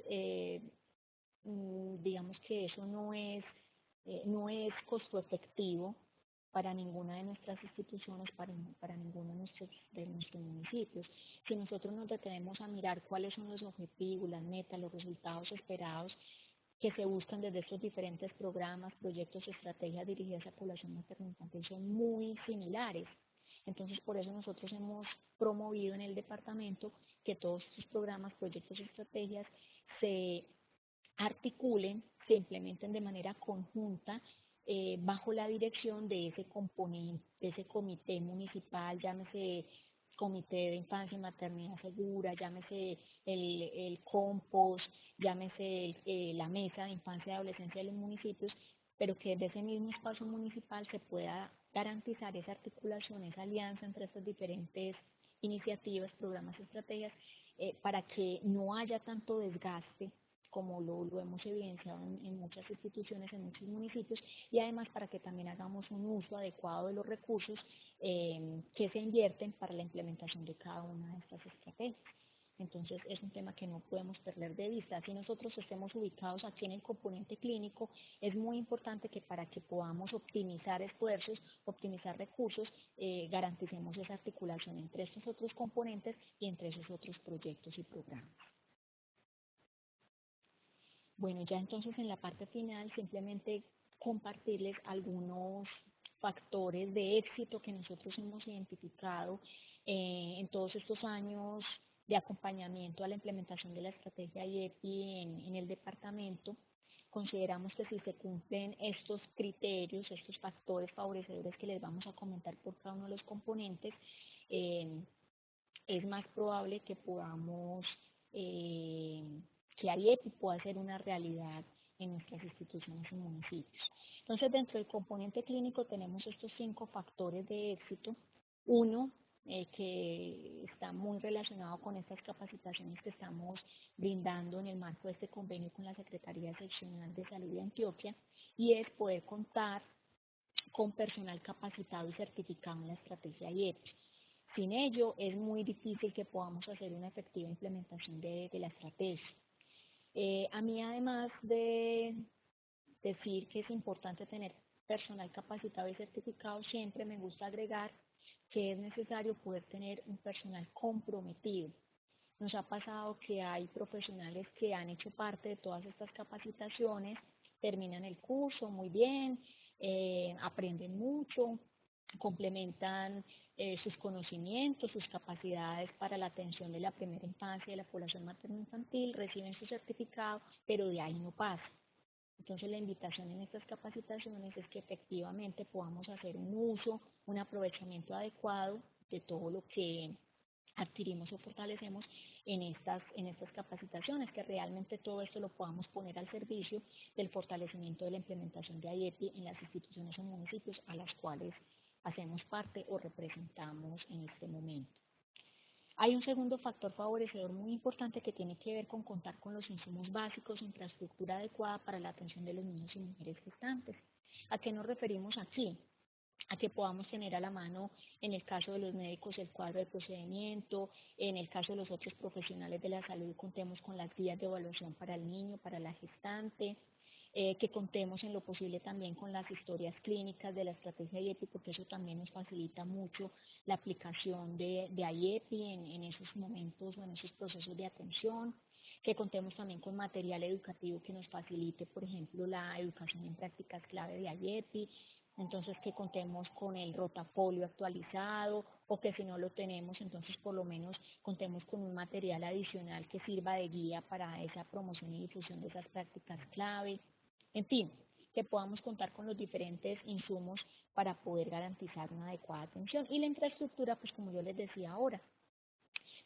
digamos que eso no es costo efectivo para ninguna de nuestras instituciones, para ninguno de nuestros municipios. Si nosotros nos detenemos a mirar cuáles son los objetivos, las metas, los resultados esperados que se buscan desde estos diferentes programas, proyectos, estrategias dirigidas a población materno-infantil son muy similares. Entonces, por eso nosotros hemos promovido en el departamento que todos estos programas, proyectos y estrategias se articulen, se implementen de manera conjunta bajo la dirección de ese componente, de ese comité municipal, llámese Comité de Infancia y Maternidad Segura, llámese el compost, llámese la mesa de infancia y adolescencia de los municipios, pero que desde ese mismo espacio municipal se pueda garantizar esa articulación, esa alianza entre estas diferentes iniciativas, programas, estrategias, para que no haya tanto desgaste como lo hemos evidenciado en muchas instituciones, en muchos municipios, y además para que también hagamos un uso adecuado de los recursos que se invierten para la implementación de cada una de estas estrategias. Entonces es un tema que no podemos perder de vista. Si nosotros estemos ubicados aquí en el componente clínico, es muy importante que para que podamos optimizar esfuerzos, optimizar recursos, garanticemos esa articulación entre estos otros componentes y entre esos otros proyectos y programas. Bueno, ya entonces en la parte final simplemente compartirles algunos factores de éxito que nosotros hemos identificado en todos estos años de acompañamiento a la implementación de la estrategia IEPI en el departamento. Consideramos que si se cumplen estos criterios, estos factores favorecedores que les vamos a comentar por cada uno de los componentes, es más probable que podamos que IEPI pueda ser una realidad en nuestras instituciones y municipios. Entonces, dentro del componente clínico tenemos estos 5 factores de éxito. Uno, que está muy relacionado con estas capacitaciones que estamos brindando en el marco de este convenio con la Secretaría Seccional de Salud de Antioquia, y es poder contar con personal capacitado y certificado en la estrategia IEPI. Sin ello, es muy difícil que podamos hacer una efectiva implementación de la estrategia. A mí, además de decir que es importante tener personal capacitado y certificado, siempre me gusta agregar que es necesario poder tener un personal comprometido. Nos ha pasado que hay profesionales que han hecho parte de todas estas capacitaciones, terminan el curso muy bien, aprenden mucho, complementan sus conocimientos, sus capacidades para la atención de la primera infancia y de la población materno-infantil, reciben su certificado, pero de ahí no pasa. Entonces la invitación en estas capacitaciones es que efectivamente podamos hacer un uso, un aprovechamiento adecuado de todo lo que adquirimos o fortalecemos en estas capacitaciones, que realmente todo esto lo podamos poner al servicio del fortalecimiento de la implementación de IEPI en las instituciones o municipios a las cuales hacemos parte o representamos en este momento. Hay un segundo factor favorecedor muy importante que tiene que ver con contar con los insumos básicos e infraestructura adecuada para la atención de los niños y mujeres gestantes. ¿A qué nos referimos aquí? A que podamos tener a la mano, en el caso de los médicos, el cuadro de procedimiento, en el caso de los otros profesionales de la salud, contemos con las guías de evaluación para el niño, para la gestante, que contemos en lo posible también con las historias clínicas de la estrategia IEPI, porque eso también nos facilita mucho la aplicación de IEPI en esos momentos o en esos procesos de atención, que contemos también con material educativo que nos facilite, por ejemplo, la educación en prácticas clave de IEPI. Entonces, que contemos con el rotafolio actualizado, o que si no lo tenemos, entonces por lo menos contemos con un material adicional que sirva de guía para esa promoción y difusión de esas prácticas clave. En fin, que podamos contar con los diferentes insumos para poder garantizar una adecuada atención. Y la infraestructura, pues como yo les decía ahora,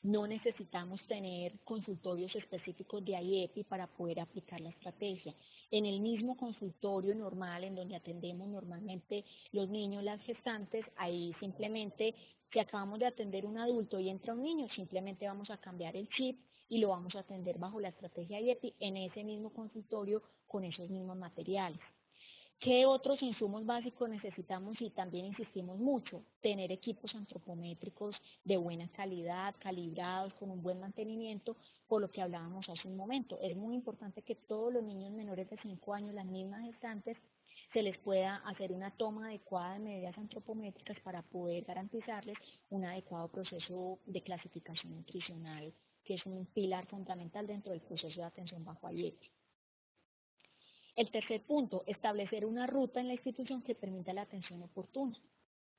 no necesitamos tener consultorios específicos de IEPI para poder aplicar la estrategia. En el mismo consultorio normal, en donde atendemos normalmente los niños, las gestantes, ahí simplemente, si acabamos de atender un adulto y entra un niño, simplemente vamos a cambiar el chip y lo vamos a atender bajo la estrategia IEPI en ese mismo consultorio con esos mismos materiales. ¿Qué otros insumos básicos necesitamos? Y también insistimos mucho, tener equipos antropométricos de buena calidad, calibrados, con un buen mantenimiento, por lo que hablábamos hace un momento. Es muy importante que todos los niños menores de 5 años, las mismas gestantes, se les pueda hacer una toma adecuada de medidas antropométricas para poder garantizarles un adecuado proceso de clasificación nutricional, que es un pilar fundamental dentro del proceso de atención bajo IEPI. El tercer punto, establecer una ruta en la institución que permita la atención oportuna.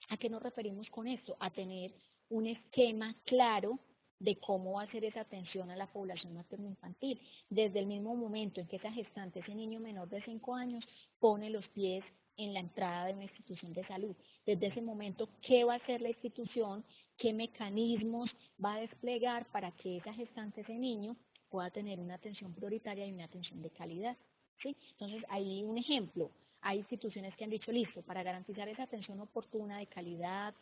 ¿A qué nos referimos con esto? A tener un esquema claro de cómo va a ser esa atención a la población materno-infantil. Desde el mismo momento en que esa gestante, ese niño menor de 5 años, pone los pies en la entrada de una institución de salud. Desde ese momento, ¿qué va a hacer la institución? ¿Qué mecanismos va a desplegar para que esa gestante, ese niño, pueda tener una atención prioritaria y una atención de calidad? ¿Sí? Entonces, ahí un ejemplo. Hay instituciones que han dicho, listo, para garantizar esa atención oportuna de calidad,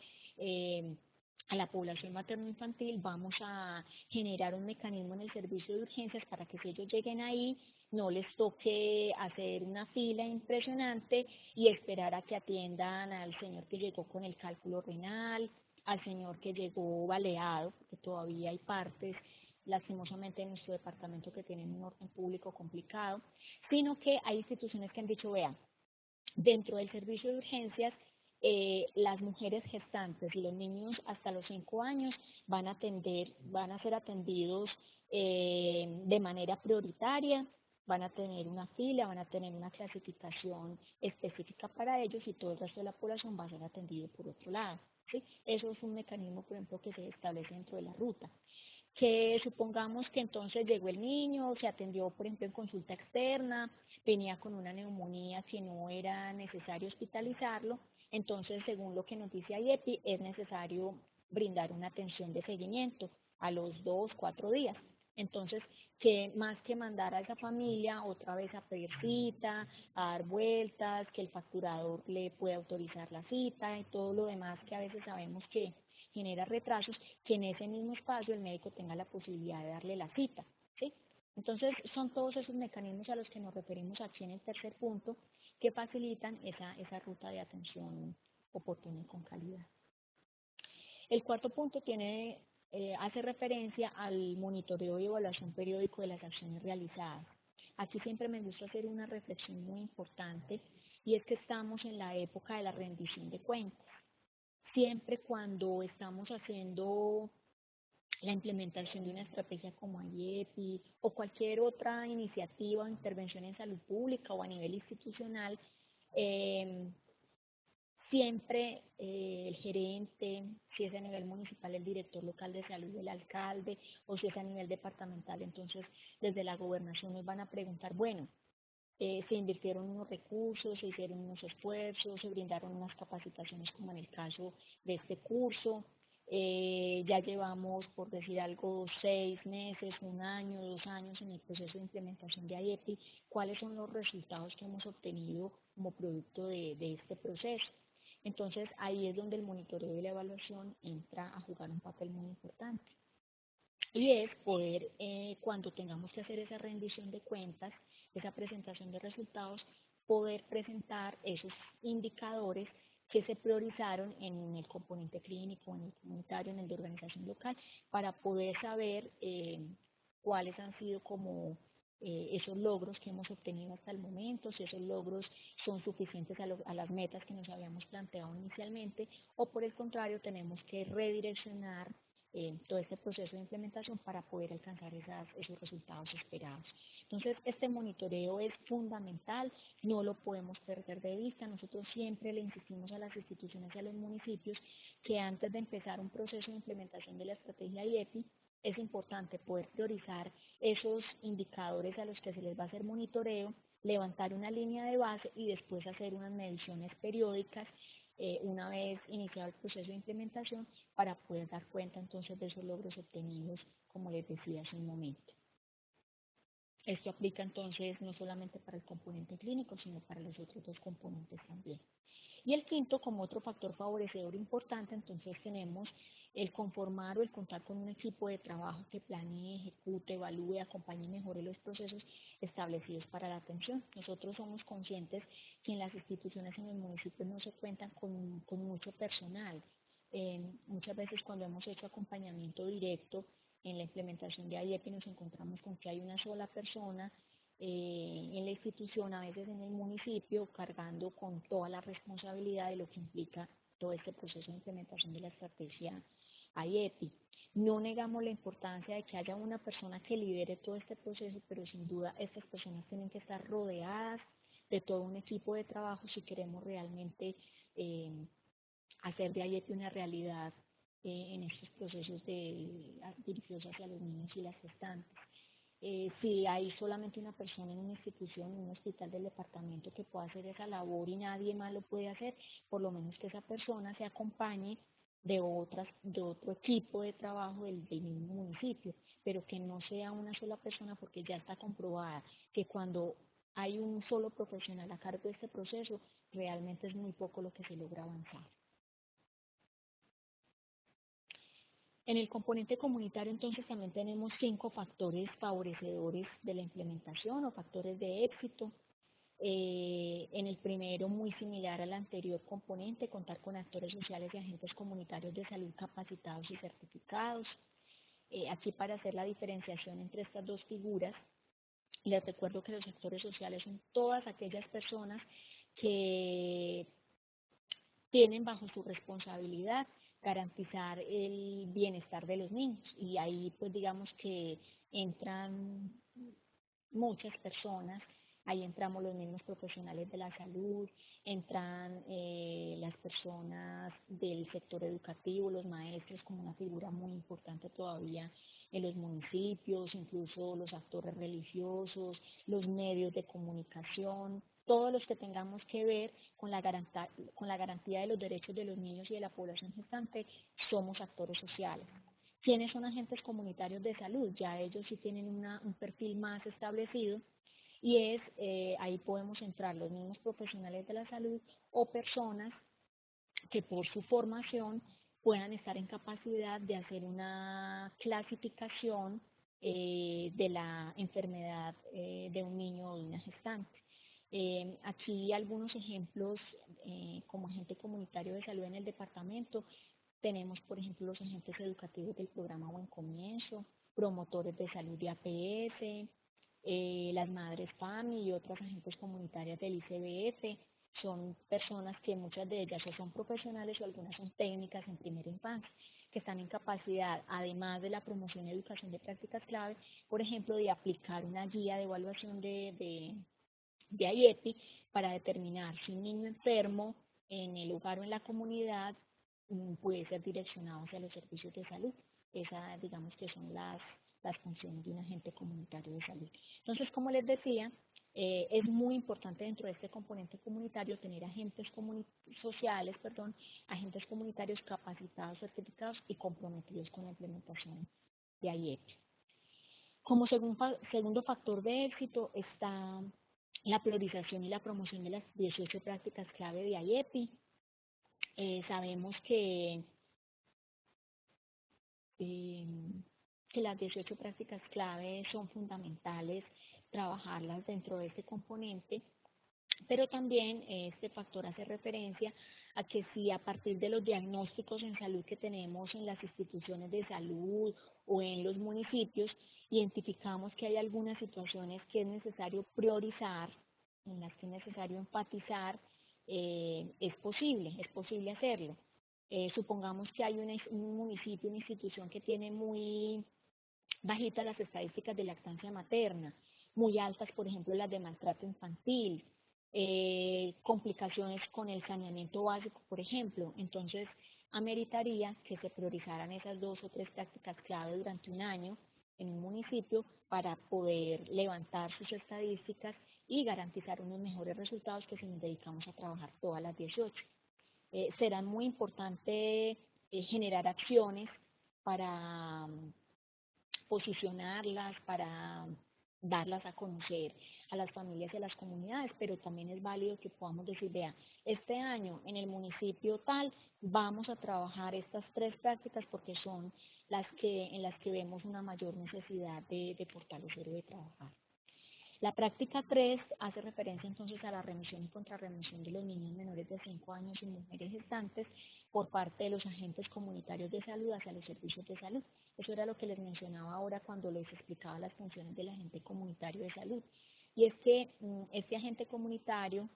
a la población materno-infantil, vamos a generar un mecanismo en el servicio de urgencias para que si ellos lleguen ahí, no les toque hacer una fila impresionante y esperar a que atiendan al señor que llegó con el cálculo renal, al señor que llegó baleado, porque todavía hay partes, lastimosamente, en nuestro departamento que tienen un orden público complicado, sino que hay instituciones que han dicho, vean, dentro del servicio de urgencias, las mujeres gestantes y los niños hasta los 5 años van a ser atendidos de manera prioritaria, van a tener una fila, van a tener una clasificación específica para ellos y todo el resto de la población va a ser atendido por otro lado. ¿Sí? Eso es un mecanismo, por ejemplo, que se establece dentro de la ruta. Que supongamos que entonces llegó el niño, se atendió, por ejemplo, en consulta externa, venía con una neumonía que no era necesario hospitalizarlo, entonces, según lo que nos dice IEPI, es necesario brindar una atención de seguimiento a los 2, 4 días. Entonces, que más que mandar a esa familia otra vez a pedir cita, a dar vueltas, que el facturador le pueda autorizar la cita y todo lo demás que a veces sabemos que genera retrasos, que en ese mismo espacio el médico tenga la posibilidad de darle la cita, ¿sí? Entonces, son todos esos mecanismos a los que nos referimos aquí en el tercer punto que facilitan esa ruta de atención oportuna y con calidad. El cuarto punto hace referencia al monitoreo y evaluación periódico de las acciones realizadas. Aquí siempre me gusta hacer una reflexión muy importante y es que estamos en la época de la rendición de cuentas. Siempre cuando estamos haciendo la implementación de una estrategia como IEPI o cualquier otra iniciativa o intervención en salud pública o a nivel institucional, eh, siempre el gerente, si es a nivel municipal el director local de salud, el alcalde, o si es a nivel departamental, entonces desde la gobernación nos van a preguntar, bueno, se invirtieron unos recursos, se hicieron unos esfuerzos, se brindaron unas capacitaciones como en el caso de este curso. Ya llevamos, por decir algo, 6 meses, 1 año, 2 años en el proceso de implementación de IEPI. ¿Cuáles son los resultados que hemos obtenido como producto de este proceso? Entonces ahí es donde el monitoreo y la evaluación entra a jugar un papel muy importante. Y es poder, cuando tengamos que hacer esa rendición de cuentas, esa presentación de resultados, poder presentar esos indicadores que se priorizaron en el componente clínico, en el comunitario, en el de organización local, para poder saber cuáles han sido como esos logros que hemos obtenido hasta el momento, si esos logros son suficientes a las metas que nos habíamos planteado inicialmente, o por el contrario, tenemos que redireccionar todo este proceso de implementación para poder alcanzar esos resultados esperados. Entonces, este monitoreo es fundamental, no lo podemos perder de vista. Nosotros siempre le insistimos a las instituciones y a los municipios que antes de empezar un proceso de implementación de la estrategia IEPI, es importante poder priorizar esos indicadores a los que se les va a hacer monitoreo, levantar una línea de base y después hacer unas mediciones periódicas una vez iniciado el proceso de implementación para poder dar cuenta entonces de esos logros obtenidos, como les decía hace un momento. Esto aplica entonces no solamente para el componente clínico, sino para los otros dos componentes también. Y el quinto, como otro factor favorecedor importante, entonces tenemos el conformar o el contar con un equipo de trabajo que planee, ejecute, evalúe, acompañe y mejore los procesos establecidos para la atención. Nosotros somos conscientes que en las instituciones, en los municipios, no se cuentan con mucho personal. Muchas veces cuando hemos hecho acompañamiento directo en la implementación de IEPI nos encontramos con que hay una sola persona en la institución, a veces en el municipio, cargando con toda la responsabilidad de lo que implica todo este proceso de implementación de la estrategia IEPI. No negamos la importancia de que haya una persona que lidere todo este proceso, pero sin duda estas personas tienen que estar rodeadas de todo un equipo de trabajo si queremos realmente hacer de IEPI una realidad en estos procesos dirigidos hacia los niños y las gestantes. Si hay solamente una persona en una institución, en un hospital del departamento que pueda hacer esa labor y nadie más lo puede hacer, por lo menos que esa persona se acompañe de otro equipo de trabajo del mismo municipio, pero que no sea una sola persona, porque ya está comprobada que cuando hay un solo profesional a cargo de este proceso, realmente es muy poco lo que se logra avanzar. En el componente comunitario, entonces, también tenemos 5 factores favorecedores de la implementación o factores de éxito. En el primero, muy similar al anterior componente, contar con actores sociales y agentes comunitarios de salud capacitados y certificados. Aquí, para hacer la diferenciación entre estas dos figuras, les recuerdo que los actores sociales son todas aquellas personas que tienen bajo su responsabilidad garantizar el bienestar de los niños, y ahí pues digamos que entran muchas personas. Ahí entramos los mismos profesionales de la salud, entran las personas del sector educativo, los maestros como una figura muy importante todavía en los municipios, incluso los actores religiosos, los medios de comunicación, todos los que tengamos que ver con la garantía de los derechos de los niños y de la población gestante, somos actores sociales. ¿Quiénes son agentes comunitarios de salud? Ya ellos sí tienen un perfil más establecido, y ahí podemos entrar los mismos profesionales de la salud o personas que por su formación puedan estar en capacidad de hacer una clasificación de la enfermedad de un niño o de una gestante. Aquí algunos ejemplos como agente comunitario de salud en el departamento. Tenemos, por ejemplo, los agentes educativos del programa Buen Comienzo, promotores de salud de APS, las madres PAMI y otras agentes comunitarias del ICBF. Son personas que muchas de ellas o son profesionales o algunas son técnicas en primera infancia, que están en capacidad, además de la promoción y educación de prácticas clave, por ejemplo, de aplicar una guía de evaluación de IEPI para determinar si un niño enfermo en el hogar o en la comunidad puede ser direccionado hacia los servicios de salud. Esas, digamos que son las funciones de un agente comunitario de salud. Entonces, como les decía, es muy importante dentro de este componente comunitario tener sociales, agentes comunitarios capacitados, certificados y comprometidos con la implementación de IEPI. Como segundo factor de éxito está la priorización y la promoción de las 18 prácticas clave de IEPI. Sabemos eh, que las 18 prácticas clave son fundamentales trabajarlas dentro de este componente, pero también este factor hace referencia a que si a partir de los diagnósticos en salud que tenemos en las instituciones de salud o en los municipios, identificamos que hay algunas situaciones que es necesario priorizar, en las que es necesario enfatizar, es posible hacerlo. Supongamos que hay un municipio, una institución que tiene muy bajitas las estadísticas de lactancia materna, muy altas, por ejemplo, las de maltrato infantil, complicaciones con el saneamiento básico, por ejemplo. Entonces, ameritaría que se priorizaran esas 2 o 3 prácticas clave durante un año en un municipio para poder levantar sus estadísticas y garantizar unos mejores resultados que si nos dedicamos a trabajar todas las 18. Será muy importante generar acciones para posicionarlas, para darlas a conocer a las familias y a las comunidades, pero también es válido que podamos decir, vea, este año en el municipio tal vamos a trabajar estas 3 prácticas porque son en las que vemos una mayor necesidad de fortalecer o de trabajar. La práctica 3 hace referencia entonces a la remisión y contrarremisión de los niños menores de 5 años y mujeres gestantes por parte de los agentes comunitarios de salud hacia los servicios de salud. Eso era lo que les mencionaba ahora cuando les explicaba las funciones del agente comunitario de salud. Y es que este agente comunitario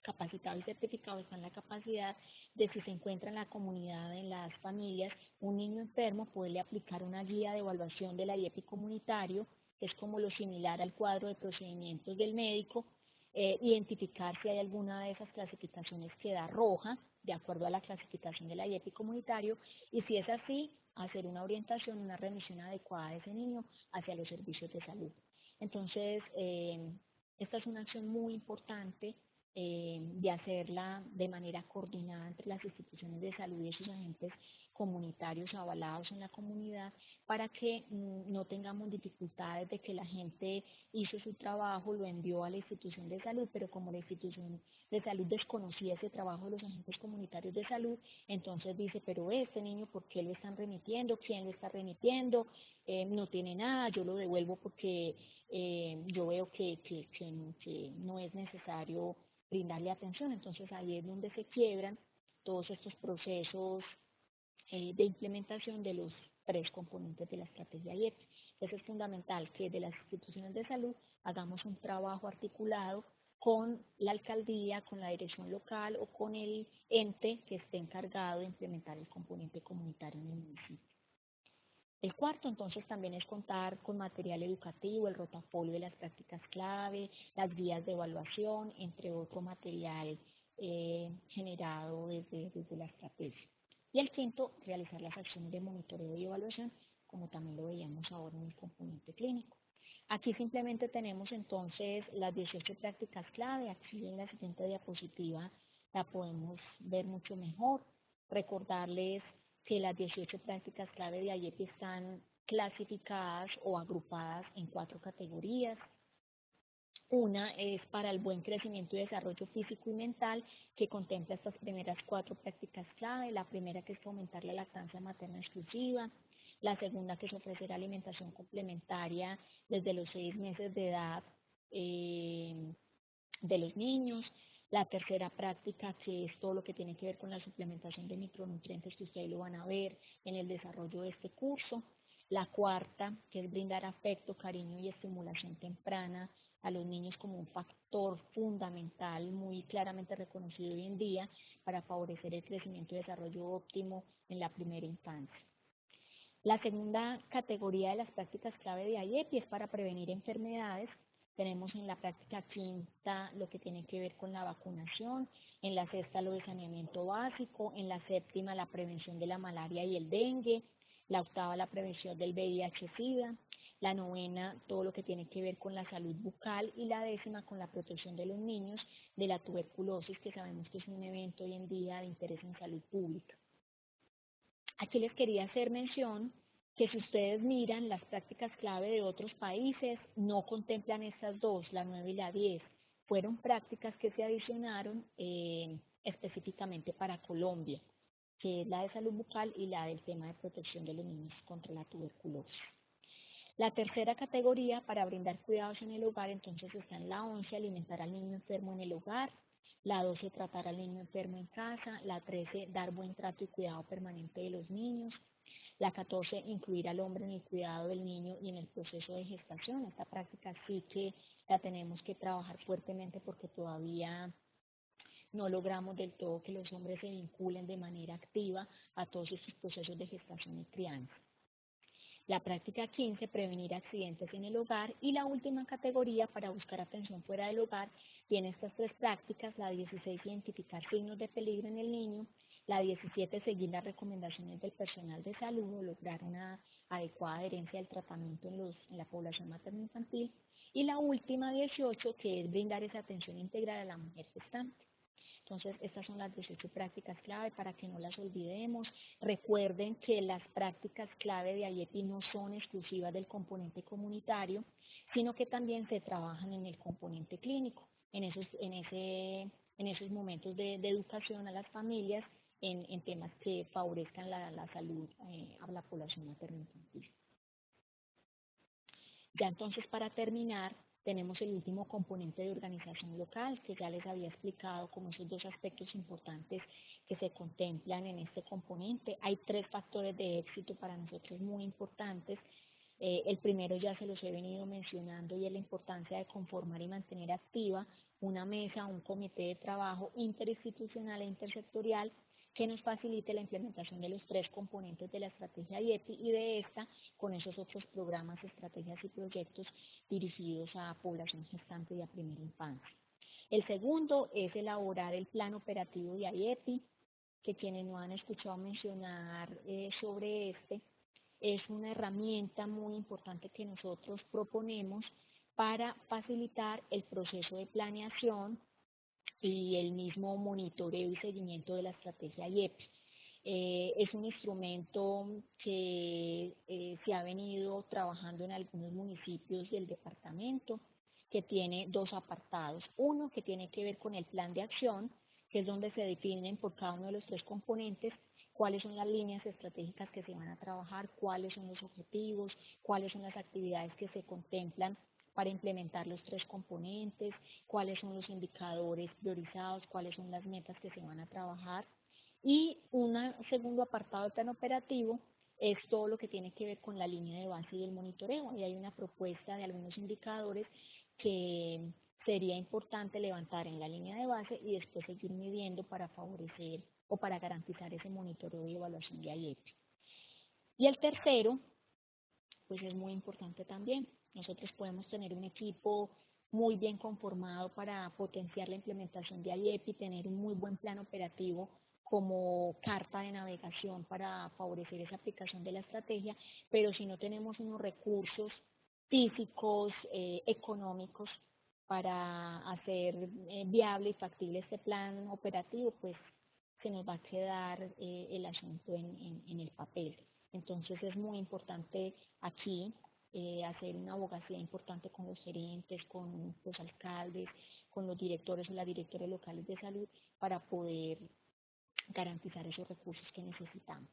capacitado y certificado está en la capacidad de, si se encuentra en la comunidad, en las familias, un niño enfermo, poderle aplicar una guía de evaluación de la IEPI comunitario, que es como lo similar al cuadro de procedimientos del médico, identificar si hay alguna de esas clasificaciones que da roja, de acuerdo a la clasificación de la IEPI comunitario, y si es así, hacer una orientación, una remisión adecuada de ese niño hacia los servicios de salud. Entonces, esta es una acción muy importante de hacerla de manera coordinada entre las instituciones de salud y sus agentes comunitarios avalados en la comunidad para que no tengamos dificultades de que la gente hizo su trabajo, lo envió a la institución de salud, pero como la institución de salud desconocía ese trabajo de los agentes comunitarios de salud, entonces dice, pero este niño, ¿por qué lo están remitiendo? ¿Quién lo está remitiendo? No tiene nada, yo lo devuelvo porque yo veo que no es necesario brindarle atención. Entonces ahí es donde se quiebran todos estos procesos de implementación de los 3 componentes de la estrategia IEPI. Eso es fundamental, que de las instituciones de salud hagamos un trabajo articulado con la alcaldía, con la dirección local o con el ente que esté encargado de implementar el componente comunitario en el municipio. El cuarto, entonces, también es contar con material educativo, el rotafolio de las prácticas clave, las guías de evaluación, entre otro material generado desde la estrategia. Y el quinto, realizar las acciones de monitoreo y evaluación, como también lo veíamos ahora en el componente clínico. Aquí simplemente tenemos entonces las 18 prácticas clave. Aquí en la siguiente diapositiva la podemos ver mucho mejor. Recordarles que las 18 prácticas clave de IEPI están clasificadas o agrupadas en 4 categorías. Una es para el buen crecimiento y desarrollo físico y mental, que contempla estas primeras 4 prácticas clave. La primera, que es fomentar la lactancia materna exclusiva. La segunda, que es ofrecer alimentación complementaria desde los 6 meses de edad de los niños. La tercera práctica, que es todo lo que tiene que ver con la suplementación de micronutrientes, que ustedes lo van a ver en el desarrollo de este curso. La cuarta, que es brindar afecto, cariño y estimulación temprana a los niños como un factor fundamental, muy claramente reconocido hoy en día, para favorecer el crecimiento y desarrollo óptimo en la primera infancia. La segunda categoría de las prácticas clave de IEPI es para prevenir enfermedades. Tenemos en la práctica quinta lo que tiene que ver con la vacunación, en la sexta lo de saneamiento básico, en la séptima la prevención de la malaria y el dengue, la octava la prevención del VIH-Sida, la novena todo lo que tiene que ver con la salud bucal y la décima con la protección de los niños de la tuberculosis, que sabemos que es un evento hoy en día de interés en salud pública. Aquí les quería hacer mención que si ustedes miran las prácticas clave de otros países, no contemplan estas dos, la 9 y la 10. Fueron prácticas que se adicionaron específicamente para Colombia, que es la de salud bucal y la del tema de protección de los niños contra la tuberculosis. La tercera categoría, para brindar cuidados en el hogar, entonces está en la 11, alimentar al niño enfermo en el hogar. La 12, tratar al niño enfermo en casa. La 13, dar buen trato y cuidado permanente de los niños. La 14, incluir al hombre en el cuidado del niño y en el proceso de gestación. Esta práctica sí que la tenemos que trabajar fuertemente porque todavía no logramos del todo que los hombres se vinculen de manera activa a todos estos procesos de gestación y crianza. La práctica 15, prevenir accidentes en el hogar. Y la última categoría, para buscar atención fuera del hogar, tiene estas 3 prácticas. La 16, identificar signos de peligro en el niño. La 17, seguir las recomendaciones del personal de salud o lograr una adecuada adherencia al tratamiento en la población materno-infantil. Y la última, 18, que es brindar esa atención integral a la mujer gestante. Entonces, estas son las 18 prácticas clave para que no las olvidemos. Recuerden que las prácticas clave de IEPI no son exclusivas del componente comunitario, sino que también se trabajan en el componente clínico, en esos momentos de educación a las familias en temas que favorezcan la salud a la población materno-infantil. Ya entonces, para terminar, tenemos el último componente de organización local, que ya les había explicado como esos 2 aspectos importantes que se contemplan en este componente. Hay 3 factores de éxito para nosotros muy importantes. El primero ya se los he venido mencionando y es la importancia de conformar y mantener activa una mesa, un comité de trabajo interinstitucional e intersectorial que nos facilite la implementación de los 3 componentes de la estrategia IEPI y de esta con esos otros programas, estrategias y proyectos dirigidos a población gestante y a primera infancia. El segundo es elaborar el plan operativo de IEPI, que quienes no han escuchado mencionar sobre este, es una herramienta muy importante que nosotros proponemos para facilitar el proceso de planeación y el mismo monitoreo y seguimiento de la estrategia IEPI. Es un instrumento que se ha venido trabajando en algunos municipios del departamento, que tiene dos apartados. Uno que tiene que ver con el plan de acción, que es donde se definen por cada uno de los tres componentes cuáles son las líneas estratégicas que se van a trabajar, cuáles son los objetivos, cuáles son las actividades que se contemplan para implementar los tres componentes, cuáles son los indicadores priorizados, cuáles son las metas que se van a trabajar. Y un segundo apartado del plan operativo es todo lo que tiene que ver con la línea de base y el monitoreo. Y hay una propuesta de algunos indicadores que sería importante levantar en la línea de base y después seguir midiendo para favorecer o para garantizar ese monitoreo y evaluación de IEPI. Y el tercero, pues es muy importante también. Nosotros podemos tener un equipo muy bien conformado para potenciar la implementación de IEPI, tener un muy buen plan operativo como carta de navegación para favorecer esa aplicación de la estrategia, pero si no tenemos unos recursos físicos, económicos, para hacer viable y factible este plan operativo, pues se nos va a quedar el asunto en el papel. Entonces es muy importante aquí hacer una abogacía importante con los gerentes, con los alcaldes, con los directores o las directoras locales de salud para poder garantizar esos recursos que necesitamos.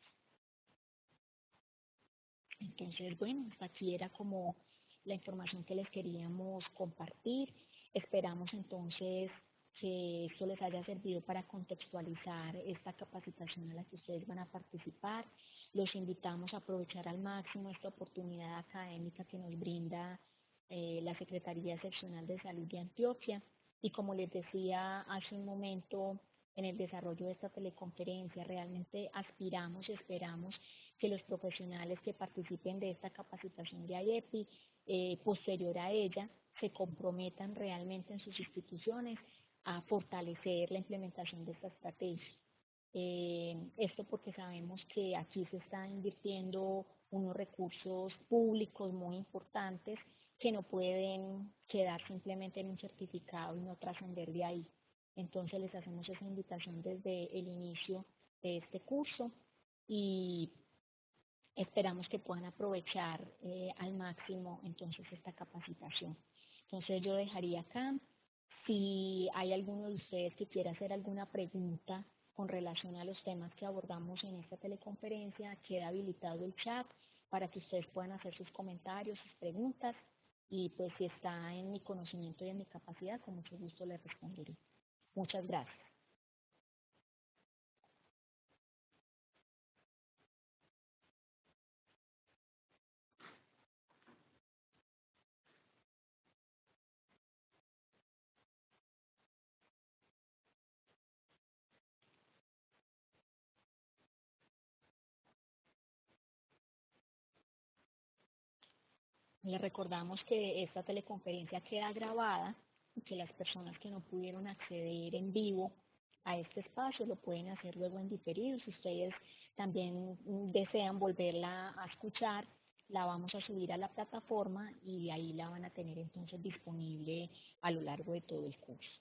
Entonces, bueno, hasta aquí era como la información que les queríamos compartir. Esperamos entonces que esto les haya servido para contextualizar esta capacitación a la que ustedes van a participar. Los invitamos a aprovechar al máximo esta oportunidad académica que nos brinda la Secretaría Seccional de Salud de Antioquia. Y como les decía hace un momento, en el desarrollo de esta teleconferencia, realmente aspiramos y esperamos que los profesionales que participen de esta capacitación de IEPI, posterior a ella, se comprometan realmente en sus instituciones a fortalecer la implementación de esta estrategia. Esto porque sabemos que aquí se están invirtiendo unos recursos públicos muy importantes que no pueden quedar simplemente en un certificado y no trascender de ahí. Entonces les hacemos esa invitación desde el inicio de este curso y esperamos que puedan aprovechar al máximo entonces esta capacitación. Entonces yo dejaría acá, si hay alguno de ustedes que quiera hacer alguna pregunta con relación a los temas que abordamos en esta teleconferencia, queda habilitado el chat para que ustedes puedan hacer sus comentarios, sus preguntas, y pues si está en mi conocimiento y en mi capacidad, con mucho gusto les responderé. Muchas gracias. Les recordamos que esta teleconferencia queda grabada y que las personas que no pudieron acceder en vivo a este espacio lo pueden hacer luego en diferido. Si ustedes también desean volverla a escuchar, la vamos a subir a la plataforma y ahí la van a tener entonces disponible a lo largo de todo el curso.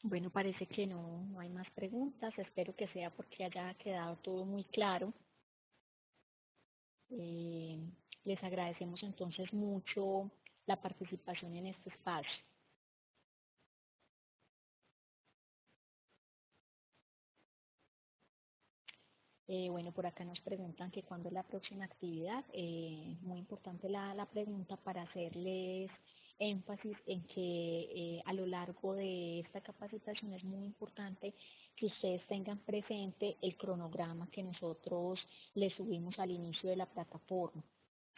Bueno, parece que no hay más preguntas. Espero que sea porque haya quedado todo muy claro. Eh, Les agradecemos entonces mucho la participación en este espacio. Bueno, por acá nos preguntan que cuándo es la próxima actividad. Muy importante la pregunta para hacerles énfasis en que a lo largo de esta capacitación es muy importante que ustedes tengan presente el cronograma que nosotros les subimos al inicio de la plataforma.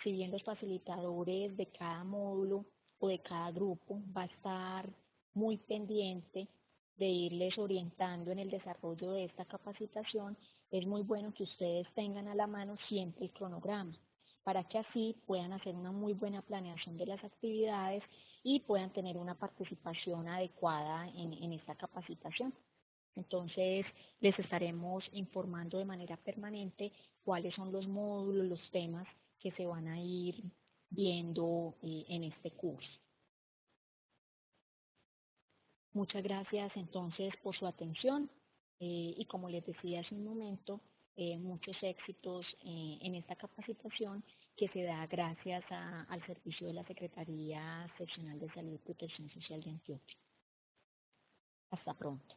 Si bien los facilitadores de cada módulo o de cada grupo va a estar muy pendiente de irles orientando en el desarrollo de esta capacitación, es muy bueno que ustedes tengan a la mano siempre el cronograma para que así puedan hacer una muy buena planeación de las actividades y puedan tener una participación adecuada en esta capacitación. Entonces, les estaremos informando de manera permanente cuáles son los módulos, los temas que se van a ir viendo en este curso. Muchas gracias entonces por su atención y como les decía hace un momento, muchos éxitos en esta capacitación que se da gracias al servicio de la Secretaría Seccional de Salud y Protección Social de Antioquia. Hasta pronto.